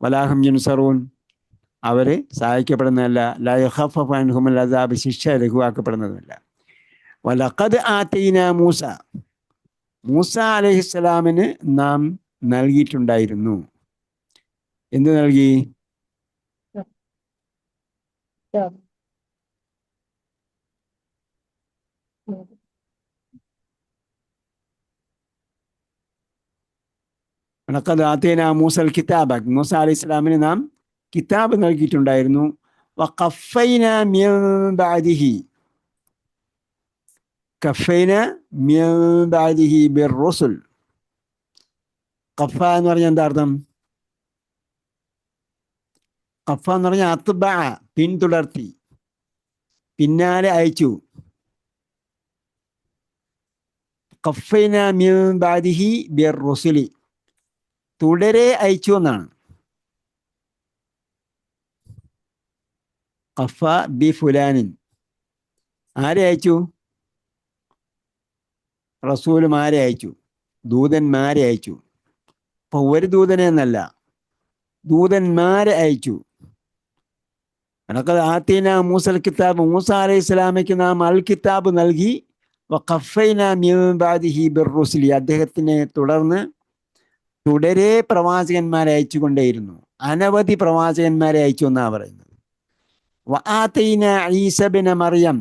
വലാഹും യുൻസറൂൻ, അവർ സഹായിക്കപ്പെടുന്നതല്ല. ലാ യുഖഫഫു അൻഹുമുൽ അദാബ്, ശിക്ഷ ലഘുവാക്കപ്പെടുന്നതല്ല. വലഖദ് ആതൈന മൂസ, മൂസ അലൈഹിസ്സലാമിന് നാം നൽകിയിട്ടുണ്ടായിരുന്നു. എന്ത് നൽകി? കിതാബ്. വലഖദ് ആതൈനാ മൂസൽ കിതാബ, മൂസ അലൈഹി ഇസ്ലാമിന് നാം കിതാബ് നൽകിയിട്ടുണ്ടായിരുന്നു. വഖഫൈനാ മിൻ ബഅദിഹി, കഫൈനാ മിൻ ബഅദിഹി ബിർറുസുൽ. ഖഫ എന്ന് പറഞ്ഞാൽ എന്താ അർത്ഥം? ഖഫ എന്ന് പറഞ്ഞാൽ അത്ബഅ, പിന്തുടർത്തി, പിന്നാലെ അയച്ചു. ഖഫൈനാ മിൻ ബഅദിഹി ബിർറുസുലി, തുടരെ അയച്ചു എന്നാണ്. ഖഫ ബി ഫുലാനിൻ, ആരെ അയച്ചു? റസൂലുമാരെ അയച്ചു, ദൂതന്മാരെ അയച്ചു. അപ്പൊ ഒരു ദൂതനെ എന്നല്ല, ദൂതന്മാരെ അയച്ചു. വലഖദ് ആതൈനാ മൂസൽ കിതാബ്, മൂസ അലൈഹി ഇസ്ലാമിക്ക് നാം അൽ കിതാബ് നൽകി. വഖഫൈനാ മിൻ ബഅദിഹി ബിർറുസുലി, അദ്ദേഹത്തിനെ തുടർന്ന് തുടരെ പ്രവാചകന്മാരെ അയച്ചു കൊണ്ടേയിരുന്നു. അനവധി പ്രവാചകന്മാരെ അയച്ചു എന്നാണ് പറയുന്നത്. വആതൈനാ ഈസ ഇബ്ന മറിയം,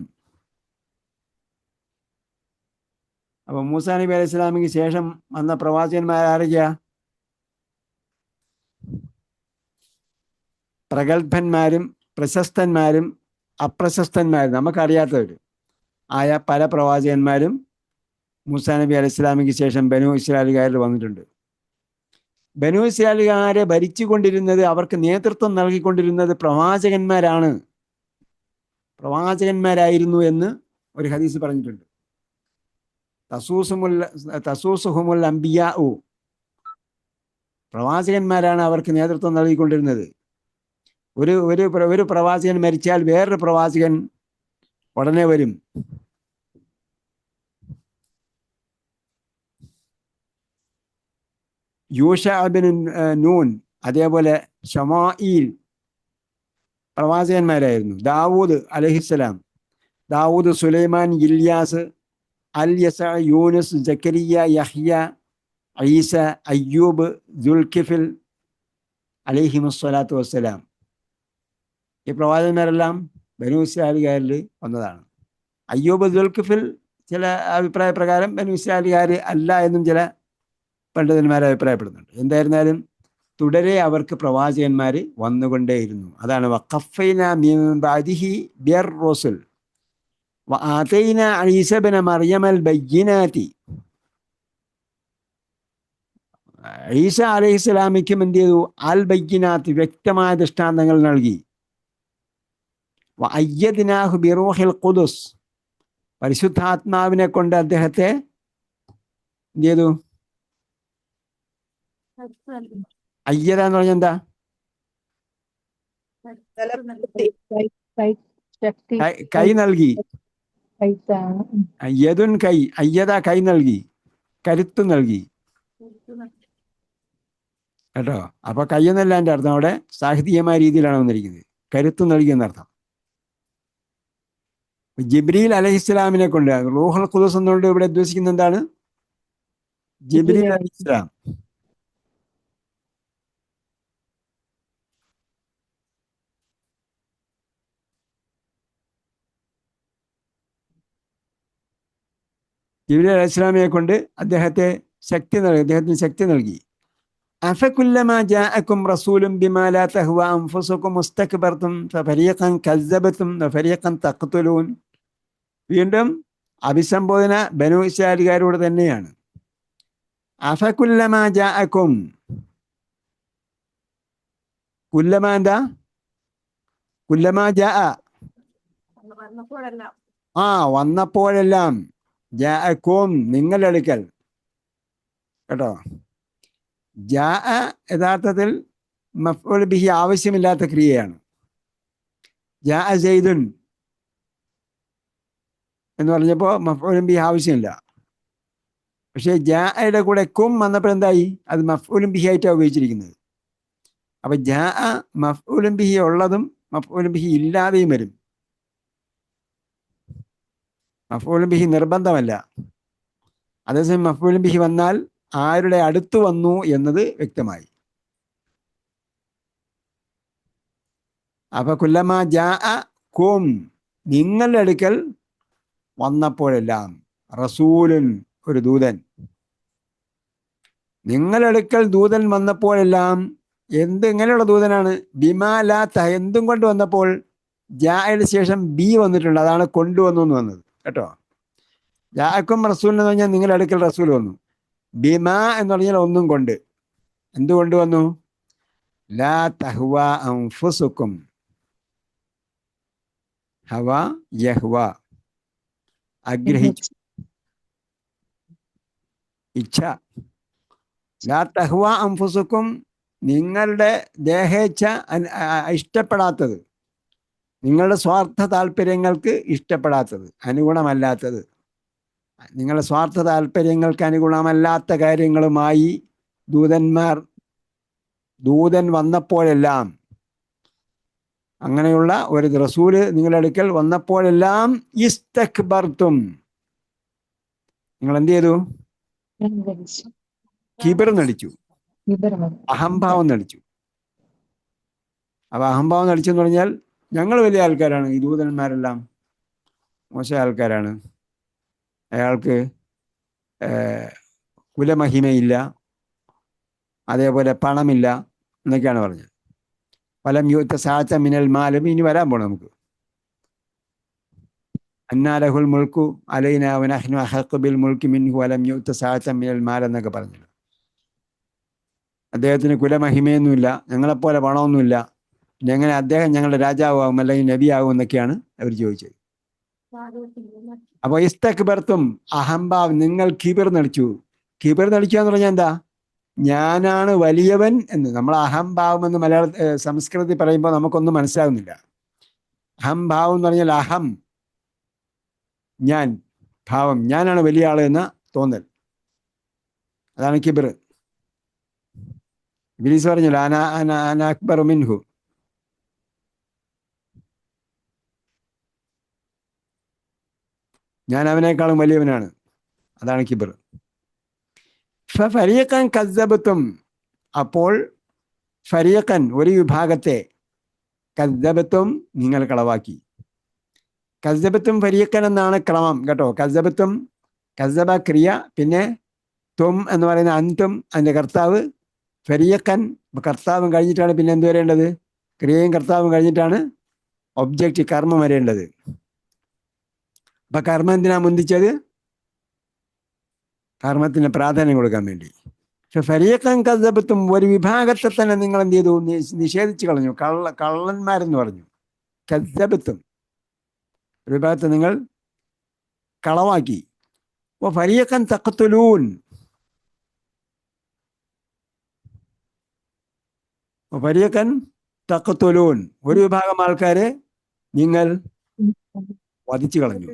അപ്പൊ മൂസാ നബി അലൈഹി സ്വലാമിക്ക് ശേഷം വന്ന പ്രവാചകന്മാർ ആരൊക്കെയാ? പ്രഗത്ഭന്മാരും പ്രശസ്തന്മാരും അപ്രശസ്തന്മാരും നമുക്കറിയാത്തവർ ആയ പല പ്രവാചകന്മാരും മൂസാ നബി അലൈഹി സ്വലാമിക്ക് ശേഷം ബനു ഇസ്രായേലുകാരിൽ വന്നിട്ടുണ്ട്. ബനു ഇസ്രായേലുകാരെ ഭരിച്ചുകൊണ്ടിരുന്നത്, അവർക്ക് നേതൃത്വം നൽകിക്കൊണ്ടിരുന്നത് പ്രവാചകന്മാരായിരുന്നു എന്ന് ഒരു ഹദീസ് പറഞ്ഞിട്ടുണ്ട്. തസൂസുഹുമുൽ അംബിയാഉ, പ്രവാചകന്മാരാണ് അവർക്ക് നേതൃത്വം നൽകിക്കൊണ്ടിരുന്നത്. ഒരു പ്രവാചകൻ മരിച്ചാൽ വേറൊരു പ്രവാചകൻ ഉടനെ വരും. യൂഷഅ ഇബ്നു നൂൻ, അതേപോലെ ശമാഈൽ പ്രവാചകന്മാരായിരുന്നു. ദാവൂദ് അലൈഹിസ്സലാം, ദാവൂദ്, സുലൈമാൻ, ഇല്യാസ്, അൽ യസ, യൂനുസ്, ജക്കരിയ, യഹ്യ, ഈസ, അയ്യൂബ്, ദുൽകിഫിൽ അലൈഹിമുസ്സലാത്തു വസ്സലാം. ഈ പ്രവാചകന്മാരെല്ലാം ബനു ഇസ്രായേലുകാരിൽ വന്നതാണ്. അയ്യൂബ്, ദുൽകിഫിൽ ചില അഭിപ്രായ പ്രകാരം ബനു ഇസ്രായേലുകാർ അല്ല എന്നും ചില പണ്ഡിതന്മാർ അഭിപ്രായപ്പെടുന്നുണ്ട്. എന്തായിരുന്നാലും തുടരെ അവർക്ക് പ്രവാചകന്മാർ വന്നുകൊണ്ടേയിരുന്നു. അതാണ് വഖഫൈനാ മിൻ ബഅദിഹി ബിർറുസുൽ വആതൈനാ ഈസ ഇബ്ന മറിയമൽ ബയ്യിനാതി. ഈസ അലൈഹി സ്വലാമിക്കും എന്ത് ചെയ്തു? അൽ ബയ്യിനാത്ത്, വ്യക്തമായ ദൃഷ്ടാന്തങ്ങൾ നൽകി. വഅയ്യദ്നാഹു ബിറൂഹിൽ ഖുദുസ്, പരിശുദ്ധാത്മാവിനെ കൊണ്ട് അദ്ദേഹത്തെ എന്ത് ചെയ്തു? അയ്യത എന്ന് പറഞ്ഞാൽ എന്താ? ശക്തി, കൈ നൽകി. കൈത്താണ്. യദുൻ, കൈ. അയ്യത കൈ നൽകി, കരുത്ത് നൽകി കേട്ടോ. അപ്പൊ കൈ എന്നല്ല എൻ്റെ അർത്ഥം, അവിടെ സാഹിത്യമായ രീതിയിലാണ് വന്നിരിക്കുന്നത്. കരുത്ത് നൽകി എന്നർത്ഥം. ജിബ്രീൽ അലൈഹിസ്സലാമിനെ കൊണ്ട്, റൂഹുൽ ഖുദൂസ് എന്നുകൊണ്ട് ഇവിടെ ഉദ്ദേശിക്കുന്നത് എന്താണ്? ജിബ്രീൽ അലൈഹിസ്സലാം. ജിബ്രീൽ അലൈഹിസ്സലാമിനെ കൊണ്ട് അദ്ദേഹത്തിന് ശക്തി നൽകി. അഫകുല്ലമാ ജാഅകും റസൂലുൻ ബിമാ ലാ തഹ്വ അൻഫുസുകും മുസ്തക്ബർതും ഫഫരീഖൻ കസ്സബതും വഫരീഖൻ തഖ്തുലൂൻ. വീണ്ടും അഭിസംബോധന ബനു ഇസ്രായേലുകാരോട് തന്നെയാണ്. അഫകുല്ലമാ ജാഅകും, കുല്ലമാ എന്താ? കുല്ലമാ ജാഅ, വന്നപ്പോഴെല്ലാം. ജാഅകും, നിങ്ങളുടെ അടുക്കൽ കേട്ടോ. ജാഅ യഥാർത്ഥത്തിൽ മഫ്ഊൽ ബിഹി ആവശ്യമില്ലാത്ത ക്രിയയാണ്. ജാഅ സൈദുൻ എന്ന് പറഞ്ഞപ്പോൾ മഫ്ഊൽ ബിഹി ആവശ്യമില്ല. പക്ഷേ ജാഅയുടെ കൂടെ കും വന്നപ്പോൾ എന്തായി? അത് മഫ്ഊൽ ബിഹി ആയിട്ടാണ് ഉപയോഗിച്ചിരിക്കുന്നത്. അപ്പൊ ജാഅ മഫ്ഊൽ ബിഹി ഉള്ളതും മഫ്ഊൽ ബിഹി ഇല്ലാതെയും വരും. മഫ്ഊൽ ബിഹി നിർബന്ധമല്ല. അതേസമയം മഫ്ഊൽ ബിഹി വന്നാൽ ആരുടെ അടുത്ത് വന്നു എന്നത് വ്യക്തമായി. അപ്പൊ കുല്ലമാ ജാ കും നിങ്ങളുടെ അടുക്കൽ വന്നപ്പോഴെല്ലാം റസൂലുൻ ഒരു ദൂതൻ നിങ്ങളുടെ അടുക്കൽ ദൂതൻ വന്നപ്പോഴെല്ലാം എങ്ങനെയുള്ള ദൂതനാണ് ബിമാലാത്ത എന്തും കൊണ്ട് വന്നപ്പോൾ ജായുടെ ശേഷം ബി വന്നിട്ടുണ്ട്, അതാണ് കൊണ്ടുവന്നു എന്ന് വന്നത് കേട്ടോ. ജാക്കും റസൂൽ എന്ന് പറഞ്ഞാൽ നിങ്ങളുടെ അടുക്കൽ റസൂൽ വന്നു. ബിമാ എന്ന് പറഞ്ഞാൽ ഒന്നും കൊണ്ട്. എന്ത് കൊണ്ടുവന്നു? ലാ തഹ്വ അൻഫുസുക്കും ഹവ യഹ്വ ആഗ്രഹിച്ചു ഇച്ഛ. ലാ തഹ്വ അൻഫുസുക്കും നിങ്ങളുടെ ദേഹേച്ഛ ഇഷ്ടപ്പെടാത്തത്, നിങ്ങളുടെ സ്വാർത്ഥ താല്പര്യങ്ങൾക്ക് ഇഷ്ടപ്പെടാത്തത്, അനുഗുണമല്ലാത്തത്, നിങ്ങളുടെ സ്വാർത്ഥ താല്പര്യങ്ങൾക്ക് അനുഗുണമല്ലാത്ത കാര്യങ്ങളുമായി ദൂതൻ വന്നപ്പോഴെല്ലാം, അങ്ങനെയുള്ള ഒരു റസൂല് നിങ്ങളുടെ അടുക്കൽ വന്നപ്പോഴെല്ലാം ഇസ്തക്ബർത്തും നിങ്ങൾ എന്ത് ചെയ്തു? കിബർ നടിച്ചു, അഹംഭാവം നടിച്ചു. അപ്പൊ അഹംഭാവം നടിച്ചെന്ന് പറഞ്ഞാൽ ഞങ്ങൾ വലിയ ആൾക്കാരാണ്, ഈ ദൂതന്മാരെല്ലാം മോശം ആൾക്കാരാണ്, അയാൾക്ക് കുലമഹിമയില്ല, അതേപോലെ പണമില്ല എന്നൊക്കെയാണ് പറഞ്ഞത്. ഫലം യൂത്ത സാച്ച മിനൽ മാലും ഇനി വരാൻ പോണം നമുക്ക്. അന്നാലഹുൽ മുൽക്കു അലൈന വനഹ്നു അഹഖു ബിൽ മുൽക്കി മിൻഹു വലം യൂത്ത സാച്ച മിനൽ മാൽ എന്നൊക്കെ പറഞ്ഞു. അദ്ദേഹത്തിന് കുലമഹിമയൊന്നുമില്ല, ഞങ്ങളെപ്പോലെ പണമൊന്നുമില്ല, പിന്നെ എങ്ങനെ അദ്ദേഹം ഞങ്ങളുടെ രാജാവാകും അല്ലെങ്കിൽ നബിയാകും എന്നൊക്കെയാണ് അവർ ചോദിച്ചത്. അപ്പൊ ഇസ്തക്ബർത്തും അഹംഭാവം, നിങ്ങൾ കിബിർ നടിച്ചു. കിബിർ നടിക്കുക എന്ന് പറഞ്ഞാൽ എന്താ? ഞാനാണ് വലിയവൻ എന്ന്. നമ്മൾ അഹംഭാവം എന്ന് മലയാള സംസ്കൃതത്തിൽ പറയുമ്പോൾ നമുക്കൊന്നും മനസ്സിലാകുന്നില്ല. അഹംഭാവം എന്ന് പറഞ്ഞാൽ അഹം, ഞാൻ, ഭാവം, ഞാനാണ് വലിയ ആള് എന്ന തോന്നൽ, അതാണ് കിബിർ. ഇബ്ലീസ് പറഞ്ഞല്ലോ അന അക്ബർ മിൻഹു, ഞാൻ അവനേക്കാളും വലിയവനാണ്, അതാണ് കിബിർ. ഫരീഖൻ കസ്സബത്തും അപ്പോൾ ഫരീഖൻ ഒരു വിഭാഗത്തെ, കസ്സബത്തും നിങ്ങൾ കളവാക്കി. കസ്സബത്തും ഫരീഖൻ എന്നാണ് ക്രമം കേട്ടോ. കസ്സബത്തും, കസ്സബ ക്രിയ, പിന്നെ തും എന്ന് പറയുന്ന അന്തും അതിൻ്റെ കർത്താവ്, ഫരീഖൻ കർത്താവും കഴിഞ്ഞിട്ടാണ് പിന്നെ എന്ത് വരേണ്ടത്? ക്രിയയും കർത്താവും കഴിഞ്ഞിട്ടാണ് ഒബ്ജക്റ്റ് കർമ്മം വരേണ്ടത്. അപ്പൊ കർമ്മം എന്തിനാ മുന്തിച്ചത്? കർമ്മത്തിന് പ്രാധാന്യം കൊടുക്കാൻ വേണ്ടി. പക്ഷെ ഫരീഖൻ കസ്സബത്തും ഒരു വിഭാഗത്തെ തന്നെ നിങ്ങൾ എന്ത് ചെയ്തു? നിഷേധിച്ചു കളഞ്ഞു, കള്ളന്മാരെന്ന് പറഞ്ഞു. കസ്സബത്തും ഒരു വിഭാഗത്തെ നിങ്ങൾ കളവാക്കി. അപ്പൊ ഫരീഖൻ തഖ്തുലൂൻ, ഫരീഖൻ തഖ്തുലൂൻ ഒരു വിഭാഗം ആൾക്കാരെ നിങ്ങൾ വധിച്ചു കളഞ്ഞു.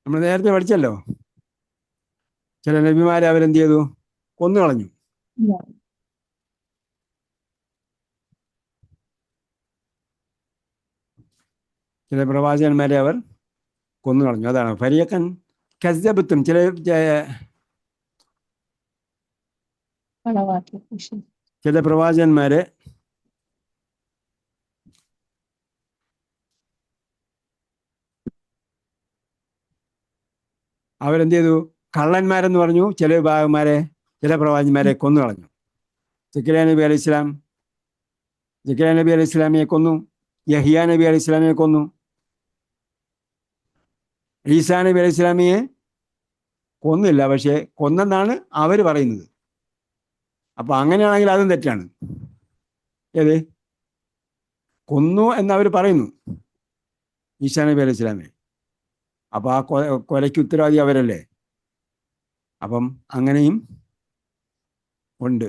നമ്മൾ നേരത്തെ പഠിച്ചല്ലോ, ചില നബിമാരെ അവരെന്ത് ചെയ്തു? കൊന്നു കളഞ്ഞു. ചില പ്രവാചകന്മാരെ അവർ കൊന്നു കളഞ്ഞു. അതാണ് ഫരീഖൻ കസ്സബത്തും. ചില പ്രവാചകന്മാരെ അവരെന്ത് ചെയ്തു? കള്ളന്മാരെന്ന് പറഞ്ഞു. ചില വിഭാഗന്മാരെ, ചില പ്രവാചകന്മാരെ കൊന്നു കളഞ്ഞു. സക്കറിയ നബി അലൈഹി ഇസ്ലാമിയെ കൊന്നു, യഹിയ നബി അലൈഹി ഇസ്ലാമിയെ കൊന്നു, ഈസാ നബി അലൈഹി ഇസ്ലാമിയെ കൊന്നില്ല, പക്ഷേ കൊന്നെന്നാണ് അവർ പറയുന്നത്. അപ്പൊ അങ്ങനെയാണെങ്കിൽ അതും തെറ്റാണ്. ഏത്? കൊന്നു എന്നവർ പറയുന്നു ഈസാ നബി അലൈഹി ഇസ്ലാമിയെ. അപ്പൊ ആ കൊലയ്ക്ക് ഉത്തരവാദി അവരല്ലേ? അപ്പം അങ്ങനെയും ഉണ്ട്.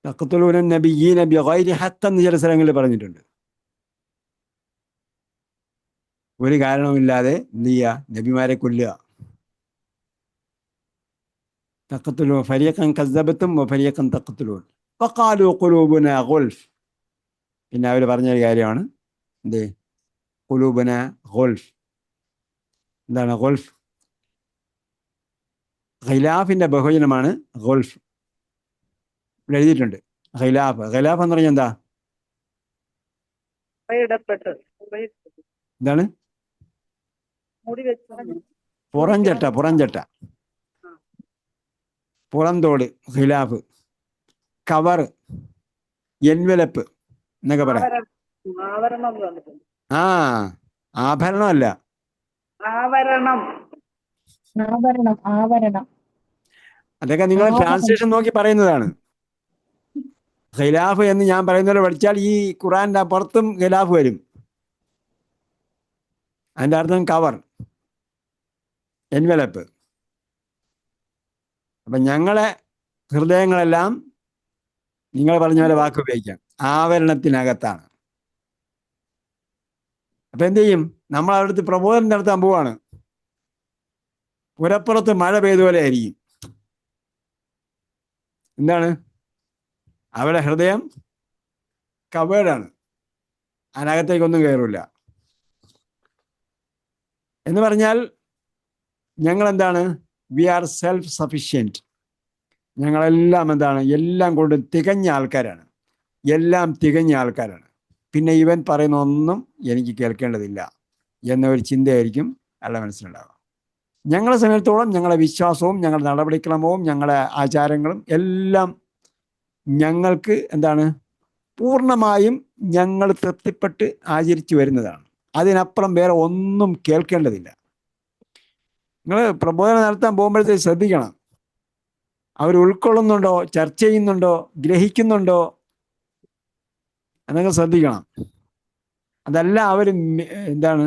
തഖ്തുലൂന നബിയ്യീന ബിഗൈരി ഹഖ് എന്ന് ചില സ്ഥലങ്ങളിൽ പറഞ്ഞിട്ടുണ്ട്. ഒരു കാരണവുമില്ലാതെ എന്ത് ചെയ്യുക, നബിമാരെ കൊല്ലുക. തഖത്തുലൂ ഫരീഖൻ കസ്സബത്തും ഫരീഖൻ തഖത്തുലൂൻ ഫഖാലൂ ഖുലൂബുനാ ഗുൽഫ്. പിന്നെ അവർ പറഞ്ഞൊരു കാര്യമാണ് എന്ത്, ഖുലൂബുനാ ഗുൽഫ്. എന്താണ് ഗുൽഫ്? ഖിലാഫിന്റെ ബഹുജനമാണ് ഗുൽഫ്. ഇവിടെ എഴുതിയിട്ടുണ്ട് ഖിലാഫ്. ഖിലാഫ് എന്ന് പറഞ്ഞാൽ എന്താ? ഇടപെട്ട് എന്താണ്? മുടി വെച്ച് പുറംചട്ട, പുറംചട്ട, പുറംതോട്, ഖിലാഫ്, കവർ, എൻവലപ്പ് എന്നൊക്കെ പറയാം. ആവരണം എന്ന് പറഞ്ഞിട്ടുണ്ട്. ആ, ആഭരണമല്ല, ആവരണം. ആവരണം ആവരണം അതൊക്കെ നിങ്ങൾ ട്രാൻസ്ലേഷൻ നോക്കി പറയുന്നതാണ്. ഖിലാഫ് എന്ന് ഞാൻ പറയുന്നത് പഠിച്ചാൽ ഈ ഖുറാന്റെ അപ്പുറത്തും ഖിലാഫ് വരും. അതിൻ്റെ അർത്ഥം കവർ, എൻവലപ്പ്. അപ്പം ഞങ്ങളെ ഹൃദയങ്ങളെല്ലാം നിങ്ങൾ പറഞ്ഞ പോലെ വാക്ക് ഉപയോഗിക്കാം, ആവരണത്തിനകത്താണ്. അപ്പം എന്ത് ചെയ്യും? നമ്മൾ അവിടുത്തെ പ്രബോധനം നടത്താൻ പോവാണ്. പുരപ്പുറത്ത് മഴ പെയ്ത പോലെ ആയിരിക്കും. എന്താണ്? അവരുടെ ഹൃദയം കവേർഡാണ്, അതിനകത്തേക്കൊന്നും കയറില്ല. എന്ന് പറഞ്ഞാൽ ഞങ്ങൾ എന്താണ്? We are self sufficient. ഞങ്ങളെല്ലാം എന്താണ്? എല്ലാം കൊണ്ട് തികഞ്ഞ ആൾക്കാരാണ്, എല്ലാം തികഞ്ഞ ആൾക്കാരാണ്. പിന്നെ ഇവൻ പറയുന്ന ഒന്നും എനിക്ക് കേൾക്കേണ്ടതില്ല എന്നൊരു ചിന്തയായിരിക്കും അയാളുടെ മനസ്സിലുണ്ടാവുക. ഞങ്ങളെ സമയത്തോളം ഞങ്ങളുടെ വിശ്വാസവും ഞങ്ങളുടെ നടപടിക്രമവും ഞങ്ങളുടെ ആചാരങ്ങളും എല്ലാം ഞങ്ങൾക്ക് എന്താണ്? പൂർണ്ണമായും ഞങ്ങൾ തൃപ്തിപ്പെട്ട് ആചരിച്ചു വരുന്നതാണ്. അതിനപ്പുറം വേറെ ഒന്നും കേൾക്കേണ്ടതില്ല. നിങ്ങൾ പ്രബോധനം നടത്താൻ പോകുമ്പോഴത്തേക്ക് ശ്രദ്ധിക്കണം, അവർ ഉൾക്കൊള്ളുന്നുണ്ടോ, ചർച്ച ചെയ്യുന്നുണ്ടോ, ഗ്രഹിക്കുന്നുണ്ടോ എന്നൊക്കെ ശ്രദ്ധിക്കണം. അതല്ല അവർ എന്താണ്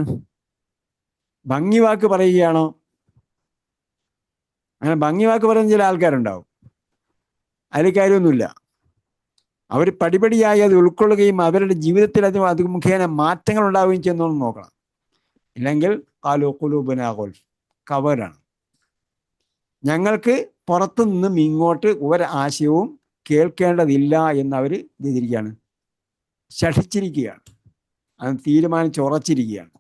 ഭംഗി വാക്ക് പറയുകയാണോ? അങ്ങനെ ഭംഗി വാക്ക് പറയുന്ന ചില ആൾക്കാരുണ്ടാവും, അതിൽ കാര്യമൊന്നുമില്ല. അവർ പടിപടിയായി അത് ഉൾക്കൊള്ളുകയും അവരുടെ ജീവിതത്തിൽ അത് മുഖേന മാറ്റങ്ങൾ ഉണ്ടാവുകയും ചെയ്യുന്നതെന്ന് നോക്കണം. ഇല്ലെങ്കിൽ ഖാലൂ ഖുലൂബുനാ ഗുൽഫ്, കവറാണ്. ഞങ്ങൾക്ക് പുറത്തു നിന്നും ഇങ്ങോട്ട് ഒരു ആശയവും കേൾക്കേണ്ടതില്ല എന്നവർ ചെയ്തിരിക്കുകയാണ്, ശഠിച്ചിരിക്കുകയാണ്, അത് തീരുമാനിച്ചുറച്ചിരിക്കുകയാണ്.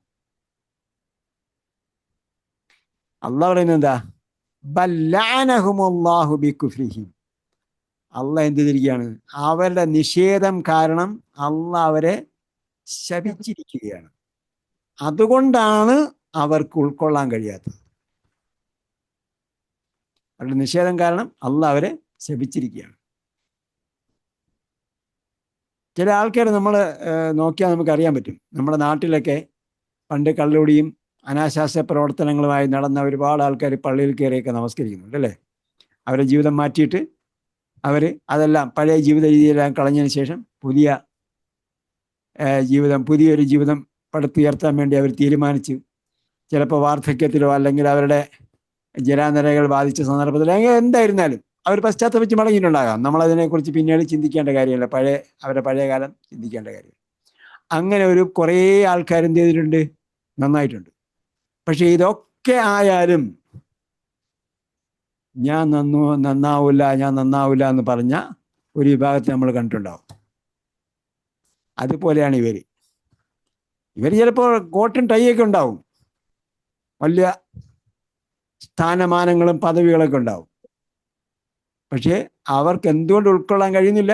അള്ളാഹ് പറയുന്നത് എന്താ? ബല്ലഅനഹുമുല്ലാഹു ബികുഫ്രിഹിം. അള്ളാഹ് എന്ത് ചെയ്തിരിക്കുകയാണ്? അവരുടെ നിഷേധം കാരണം അള്ളാഹ് അവരെ ശപിച്ചിരിക്കുകയാണ്. അതുകൊണ്ടാണ് അവർക്ക് ഉൾക്കൊള്ളാൻ കഴിയാത്തത്. അവരുടെ നിഷേധം കാരണം അള്ളാഹ് അവരെ ശപിച്ചിരിക്കുകയാണ്. ചില ആൾക്കാർ നമ്മൾ നോക്കിയാൽ നമുക്കറിയാൻ പറ്റും. നമ്മുടെ നാട്ടിലൊക്കെ പണ്ട് കള്ളുടിയും അനാശാസ്യ പ്രവർത്തനങ്ങളുമായി നടന്ന ഒരുപാട് ആൾക്കാർ പള്ളിയിൽ കയറിയൊക്കെ നമസ്കരിക്കുന്നുണ്ട് അല്ലേ? അവരുടെ ജീവിതം മാറ്റിയിട്ട് അവർ അതെല്ലാം പഴയ ജീവിത രീതിയെല്ലാം കളഞ്ഞതിന് ശേഷം പുതിയൊരു ജീവിതം പടുത്തുയർത്താൻ വേണ്ടി അവർ തീരുമാനിച്ചു. ചിലപ്പോൾ വാർദ്ധക്യത്തിലോ അല്ലെങ്കിൽ അവരുടെ ജരാനരകൾ ബാധിച്ച സന്ദർഭത്തിൽ എന്തായിരുന്നാലും അവർ പശ്ചാത്തപിച്ച് മടങ്ങിയിട്ടുണ്ടാകാം. നമ്മളതിനെക്കുറിച്ച് പിന്നീട് ചിന്തിക്കേണ്ട കാര്യമല്ല, അവരുടെ പഴയ കാലം ചിന്തിക്കേണ്ട കാര്യം. അങ്ങനെ ഒരു കുറേ ആൾക്കാർ എന്ത് ചെയ്തിട്ടുണ്ട്? നന്നായിട്ടുണ്ട്. പക്ഷെ ഇതൊക്കെ ആയാലും ഞാൻ നന്നാവില്ല എന്ന് പറഞ്ഞ ഒരു വിഭാഗത്തെ നമ്മൾ കണ്ടിട്ടുണ്ടാവും. അതുപോലെയാണ് ഇവർ ചിലപ്പോൾ കോട്ടും ടൈയൊക്കെ ഉണ്ടാവും, വലിയ സ്ഥാനമാനങ്ങളും പദവികളൊക്കെ ഉണ്ടാവും. പക്ഷേ അവർക്ക് എന്തുകൊണ്ട് ഉൾക്കൊള്ളാൻ കഴിയുന്നില്ല?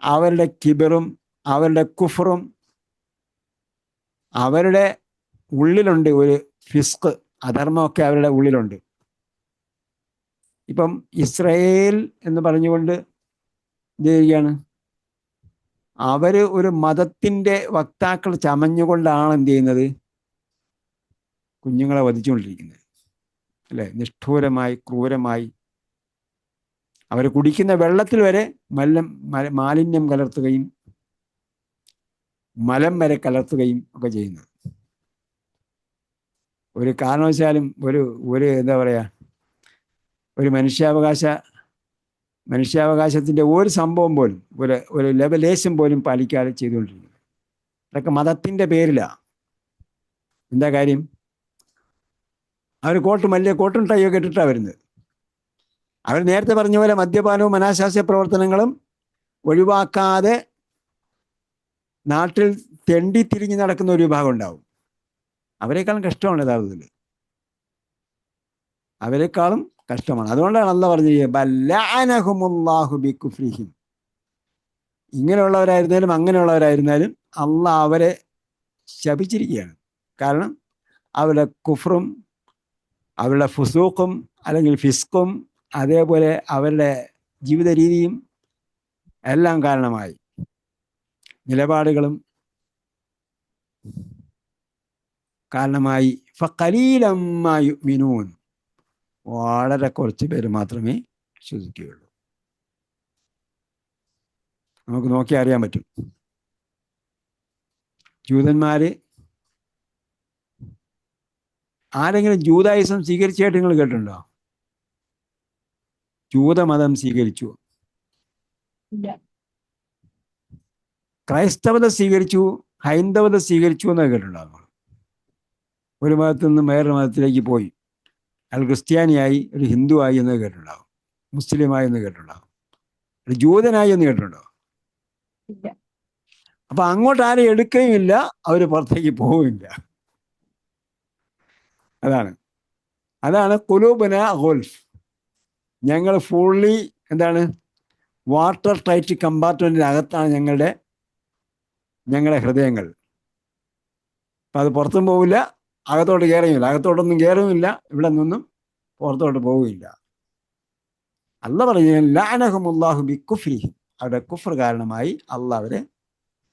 അവരുടെ കിബറും അവരുടെ കുഫറും അവരുടെ ഉള്ളിലുണ്ട്. ഒരു ഫിസ്ക്, അധർമ്മമൊക്കെ അവരുടെ ഉള്ളിലുണ്ട്. ഇപ്പം ഇസ്രായേൽ എന്ന് പറഞ്ഞുകൊണ്ട് എന്ത് ചെയ്യുകയാണ്? അവർ ഒരു മതത്തിൻ്റെ വക്താക്കൾ ചമഞ്ഞുകൊണ്ടാണ് എന്ത് ചെയ്യുന്നത്? കുഞ്ഞുങ്ങളെ വധിച്ചുകൊണ്ടിരിക്കുന്നത് അല്ലേ? നിഷ്ഠൂരമായി, ക്രൂരമായി. അവർ കുടിക്കുന്ന വെള്ളത്തിൽ വരെ മാലിന്യം കലർത്തുകയും മലം വരെ കലർത്തുകയും ഒക്കെ ചെയ്യുന്നത്. ഒരു കാരണവശാലും ഒരു എന്താ പറയുക, ഒരു മനുഷ്യാവകാശത്തിൻ്റെ ഒരു സംഭവം പോലും ഒരു ലേശം പോലും പാലിക്കാതെ ചെയ്തുകൊണ്ടിരിക്കുന്നത്. അതൊക്കെ മതത്തിൻ്റെ പേരിലാണ്. എന്താ കാര്യം? അവർ വലിയ കോട്ടും ടൈയൊക്കെ ഇട്ടിട്ടാണ് വരുന്നത്. അവർ നേരത്തെ പറഞ്ഞ പോലെ മദ്യപാനവും അനാശാസ്യ പ്രവർത്തനങ്ങളും ഒഴിവാക്കാതെ നാട്ടിൽ തെണ്ടി തിരിഞ്ഞ് നടക്കുന്ന ഒരു വിഭാഗം ഉണ്ടാവും. അവരെക്കാളും കഷ്ടമാണ് യഥാർത്ഥത്തിൽ, അവരെക്കാളും കഷ്ടമാണ്. അതുകൊണ്ടാണ് അള്ളാഹ് പറഞ്ഞത് ബല്ലഅനഹുമുല്ലാഹു ബികുഫ്രിഹിം. ഇങ്ങനെയുള്ളവരായിരുന്നാലും അങ്ങനെയുള്ളവരായിരുന്നാലും അള്ളാഹ് അവരെ ശപിച്ചിരിക്കുകയാണ്. കാരണം അവരുടെ കുഫ്റും അവരുടെ ഫുസൂഖും അല്ലെങ്കിൽ ഫിസ്കും അതേപോലെ അവരുടെ ജീവിത രീതിയും എല്ലാം കാരണമായി, നിലപാടുകളും കാരണമായി ഫഖലീലം മാ യുഅ്മിനൂൻ, വളരെ കുറച്ച് പേര് മാത്രമേ വിശ്വസിക്കുകയുള്ളൂ. നമുക്ക് നോക്കി അറിയാൻ പറ്റും. ജൂതന്മാര് ആരെങ്കിലും ജൂതായുസം സ്വീകരിച്ചായിട്ട് നിങ്ങൾ കേട്ടിട്ടുണ്ടോ? ജൂതമതം സ്വീകരിച്ചു, ഇല്ല. ക്രൈസ്തവത സ്വീകരിച്ചു, ഹൈന്ദവത സ്വീകരിച്ചു എന്നൊക്കെ കേട്ടിട്ടുണ്ടാകും. ഒരു മതത്തിൽ നിന്നും വേറൊരു മതത്തിലേക്ക് പോയി, അയാൾ ക്രിസ്ത്യാനിയായി, ഒരു ഹിന്ദു ആയി എന്ന് കേട്ടിട്ടുണ്ടാകും, മുസ്ലിമായി എന്ന് കേട്ടിട്ടുണ്ടാകും, ഒരു ജൂതനായി എന്ന് കേട്ടിട്ടുണ്ടോ? ഇല്ല. അപ്പൊ അങ്ങോട്ട് ആരും എടുക്കുകയുമില്ല, അവർ പുറത്തേക്ക് പോവുകയില്ല. അതാണ് ഖുലൂബുന ഗുൽഫ്. ഞങ്ങൾ ഫുള്ളി എന്താണ്, വാട്ടർ ടൈറ്റ് കമ്പാർട്ട്മെന്റിനകത്താണ് ഞങ്ങളുടെ ഹൃദയങ്ങൾ. അപ്പം അത് പുറത്തും പോവില്ല, അകത്തോട്ട് കയറുകയില്ല, അകത്തോട്ടൊന്നും കയറുമില്ല, ഇവിടെ നിന്നും പുറത്തോട്ട് പോവുകയില്ല. അള്ളാഹ് പറഞ്ഞു ലഅനഹുമുല്ലാഹു ബികുഫ്രിഹിം, അവരുടെ കുഫ്ർ കാരണമായി അള്ളാഹ് അവരെ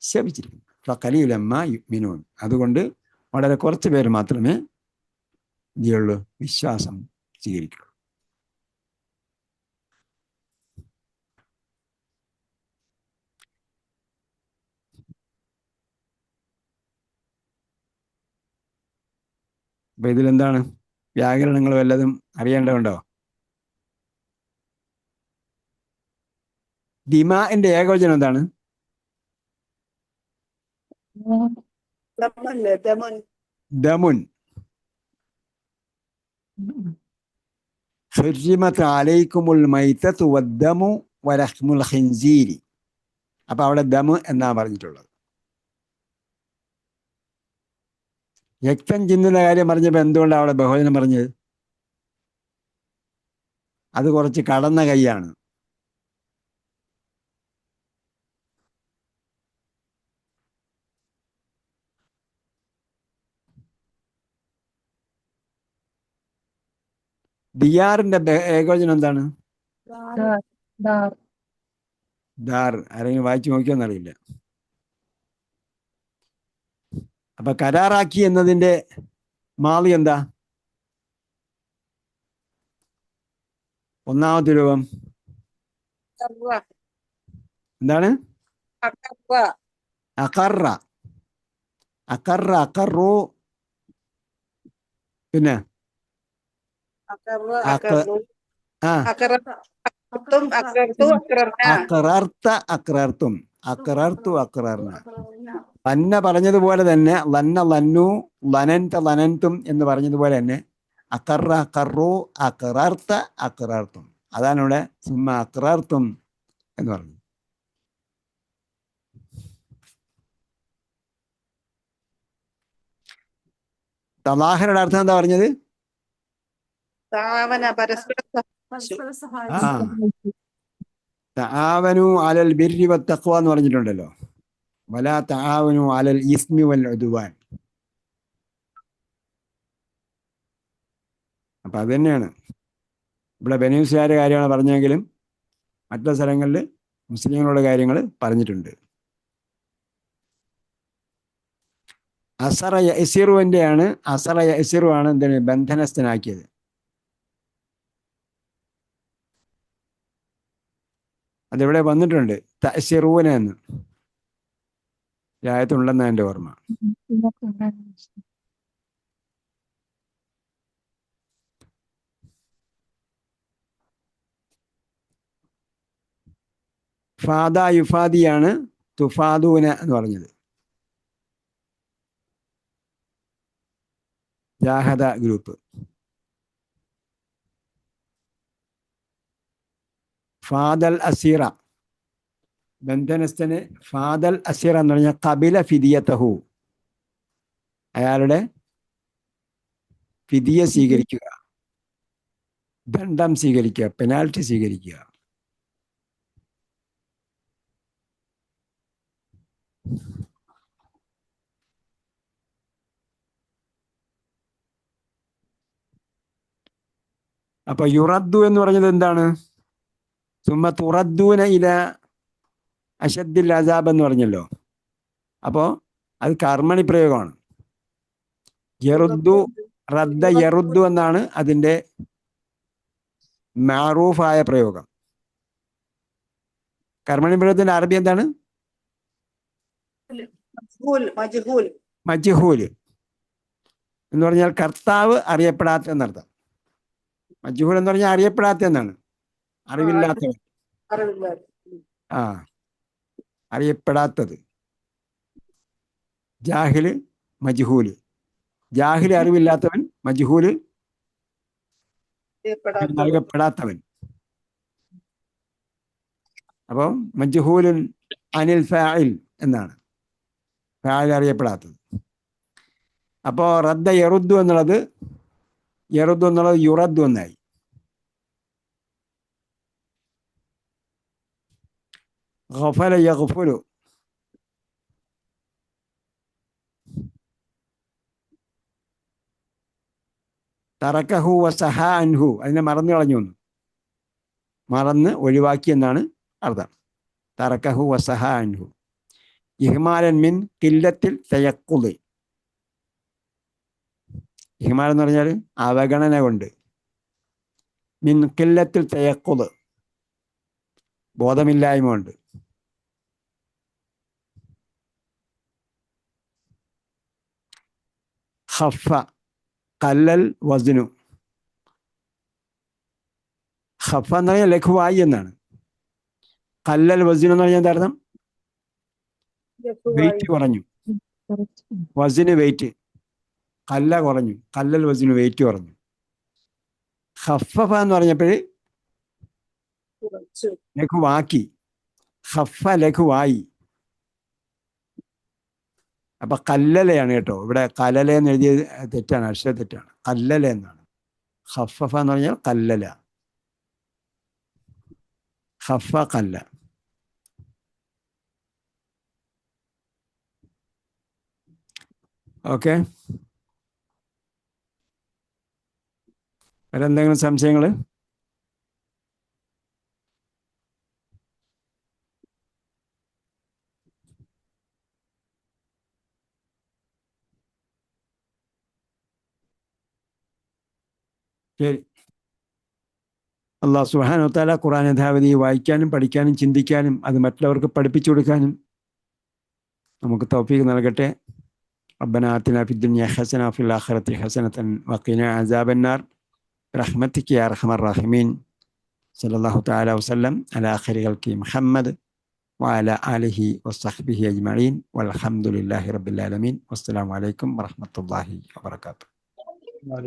ശപിച്ചിരിക്കുന്നു. ഫഖലീലൻ മാ യുഅ്മിനൂൻ, അതുകൊണ്ട് വളരെ കുറച്ച് പേര് മാത്രമേ ഇതിലുള്ള വിശ്വാസം സ്വീകരിക്കുള്ളൂ. അപ്പൊ ഇതിലെന്താണ് വ്യാകരണങ്ങൾ വല്ലതും അറിയേണ്ടതുണ്ടോ? ദിമാന്റെ ഏകവചനം എന്താണ്? ദമല്ലേ, ദമൻ. ദമുൻ. ഹുർരിമത് അലൈക്കുമുൽ മൈതതു വദ്ദമു വലഹ്മുൽ ഖിൻസീരി. അപ്പൊ അവിടെ ദമ് എന്നാ പറഞ്ഞിട്ടുള്ളത്. രക്തം ചിന്തുന്ന കാര്യം പറഞ്ഞപ്പോൾ എന്തുകൊണ്ടാണ് അവിടെ ബഹുവചനം പറഞ്ഞത്? അത് കുറച്ച് കടന്ന കൈയാണ്. ദിയാറിന്റെ ഏകവചനം എന്താണ്? ദാർ. ദാർ. ദാർ. ആരെങ്കിലും വായിച്ചു നോക്കിയോന്നറിയില്ല. അപ്പൊ കരാറാക്കി എന്നതിന്റെ മാളി എന്താ? ഒന്നാമത്തെ രൂപം എന്താണ്? അഖറ. അഖറ, അഖറു. പിന്നെ അഖറർത്ത, അഖറർത്തും, അഖറർത്തു, അഖറർന. ലന്ന പറഞ്ഞതുപോലെ തന്നെ ലന്ന ലന്നു, ലനന്ത ലനന്തും എന്ന് പറഞ്ഞതുപോലെ തന്നെ അഖറ അഖറു, അഖറർത്ത അഖറർത്തും. അതാണ് ഇവിടെ സുമ്മ അഖറർത്തും എന്ന് പറഞ്ഞു. തലാഹരുടെ അർത്ഥം എന്താ പറഞ്ഞത്? തആവനു അലൽ ബിർരി വത്തഖ്വ എന്ന് പറഞ്ഞിട്ടുണ്ടല്ലോ. വലാ തആവനു അലൽ ഇസ്മി വൽ ഉദ്വാൻ. അപ്പൊ അത് തന്നെയാണ് ഇവിടെ ബനീ ഇസ്രായേലിന്റെ കാര്യമാണ് പറഞ്ഞെങ്കിലും മറ്റുള്ള സ്ഥലങ്ങളിൽ മുസ്ലിങ്ങളുടെ കാര്യങ്ങൾ പറഞ്ഞിട്ടുണ്ട്. അസറ യസിറുവിൻ്റെയാണ്, അസറ യസിറു ആണ് എന്താണ് ബന്ധനസ്ഥനാക്കിയത്. അതിവിടെ വന്നിട്ടുണ്ട് തഅ്സിറൂന എന്ന് രായത്തുണ്ടെന്ന എൻ്റെ ഓർമ്മ. ഫാദ യുഫാദിയാണ് തുഫാദൂന എന്ന് പറഞ്ഞത്. ജാഹദ ഗ്രൂപ്പ്. ഫാദൽ അസീറ, ബന്ധനസ്ഥന് ഫാദൽ അസീറ എന്ന് പറഞ്ഞാൽ കബില ഫിദിയത്തഹു, അയാളുടെ ഫിദിയ സ്വീകരിക്കുക, ദണ്ഡം സ്വീകരിക്കുക, പെനാൽറ്റി സ്വീകരിക്കുക. അപ്പൊ യുറദ്ദു എന്ന് പറഞ്ഞത് എന്താണ്? സുമ്മ തുറദ്ദൂന ഇല അശദ്ദിൽ അസാബ് എന്ന് പറഞ്ഞല്ലോ. അപ്പോൾ അത് കർമ്മണി പ്രയോഗമാണ്. യറുദ്ദു, റദ്ദ യറുദ്ദു എന്നാണ് അതിൻ്റെ മാറൂഫായ പ്രയോഗം. കർമ്മണി പ്രയോഗത്തിന്റെ അറബി എന്താണ്? മജ്ഹൂൽ മജ്ഹൂൽ എന്ന് പറഞ്ഞാൽ കർത്താവ് അറിയപ്പെടാത്ത എന്നർത്ഥം. മജ്ഹൂൽ എന്ന് പറഞ്ഞാൽ അറിയപ്പെടാത്ത എന്നാണ്, അറിവില്ലാത്തവൻ. ആ, അറിയപ്പെടാത്തത്. ജാഹില് മജ്ഹൂല്. ജാഹില് അറിവില്ലാത്തവൻ, മജ്ഹൂല് നൽകപ്പെടാത്തവൻ. അപ്പം മജ്ഹൂലുൻ അനിൽ ഫാഇൽ എന്നാണ്, ഫാഇൽ അറിയപ്പെടാത്തത്. അപ്പോൾ റദ്ദ യറുദ്ദു എന്നുള്ളത് യുറദ്ദു എന്നായി. ഗഫല യഗ്ഫുലു, തറക്കഹു വസഹ അൻഹു, അതിനെ മറന്നു കളഞ്ഞു എന്ന്, മറന്ന് ഒഴിവാക്കി എന്നാണ് അർത്ഥം. തറക്കഹു വസഹ അൻഹു. ഇഹ്മാലൻ മിൻ ഖില്ലത്തിൽ തയഖുദ്. ഇഹ്മാൽ എന്ന് പറഞ്ഞാൽ അവഗണന കൊണ്ട്. മിൻ ഖില്ലത്തിൽ തയഖുദ്, ബോധമില്ലായ്മ കൊണ്ട്. ഖഫ ഖല്ലൽ വസ്നു. ഖഫ എന്ന് പറഞ്ഞാൽ ലഘുവായി എന്നാണ്. ഖല്ലൽ വസ്നു എന്ന് പറഞ്ഞാൽ എന്താ അർത്ഥം? വെയിറ്റ് കുറഞ്ഞു. വസ്ന് വെയിറ്റ്, കല്ല കുറഞ്ഞു. കല്ലൽ വസ്നു വെയിറ്റ് കുറഞ്ഞു. ഖഫഫ എന്ന് പറഞ്ഞപ്പോൾ ലഘുവാക്കി. ഖഫ ലഘുവായി. അപ്പൊ കല്ലലയാണ് കേട്ടോ. ഇവിടെ കലല എന്ന് എഴുതിയത് തെറ്റാണ്, അക്ഷര തെറ്റാണ്. കല്ലല എന്നാണ്. ഖഫഫ എന്ന് പറഞ്ഞാൽ കല്ലല. ഖഫ കല്ല. ഓക്കെ, വേറെ എന്തെങ്കിലും സംശയങ്ങൾ? ശരി. അല്ലാഹു സുബ്ഹാനഹു വ തആല ഖുർആൻ യഥാവിധി വായിക്കാനും പഠിക്കാനും ചിന്തിക്കാനും അത് മറ്റുള്ളവർക്ക് പഠിപ്പിച്ചു കൊടുക്കാനും നമുക്ക് തൗഫീഖ് നൽകട്ടെ. റബ്ബനാ ആതിനാ ഫിദ്ദുനിയ ഹസന വഫിൽ ആഖിറതി ഹസനതൻ വഖിനാ അസാബന്നാർ ബിറഹ്മതിക യാ അർഹമർ റഹീമീൻ. സല്ലല്ലാഹു തആല വസല്ലം അലാ ഖൈരി ഖൽഖി മുഹമ്മദ് വഅലാ ആലിഹി വസ്സഹ്ബിഹി അജ്മഈൻ വൽഹംദുലില്ലാഹി റബ്ബിൽ ആലമീൻ. വസ്സലാമു അലൈക്കും വറഹ്മത്തുള്ളാഹി വബറകാതുഹു. لا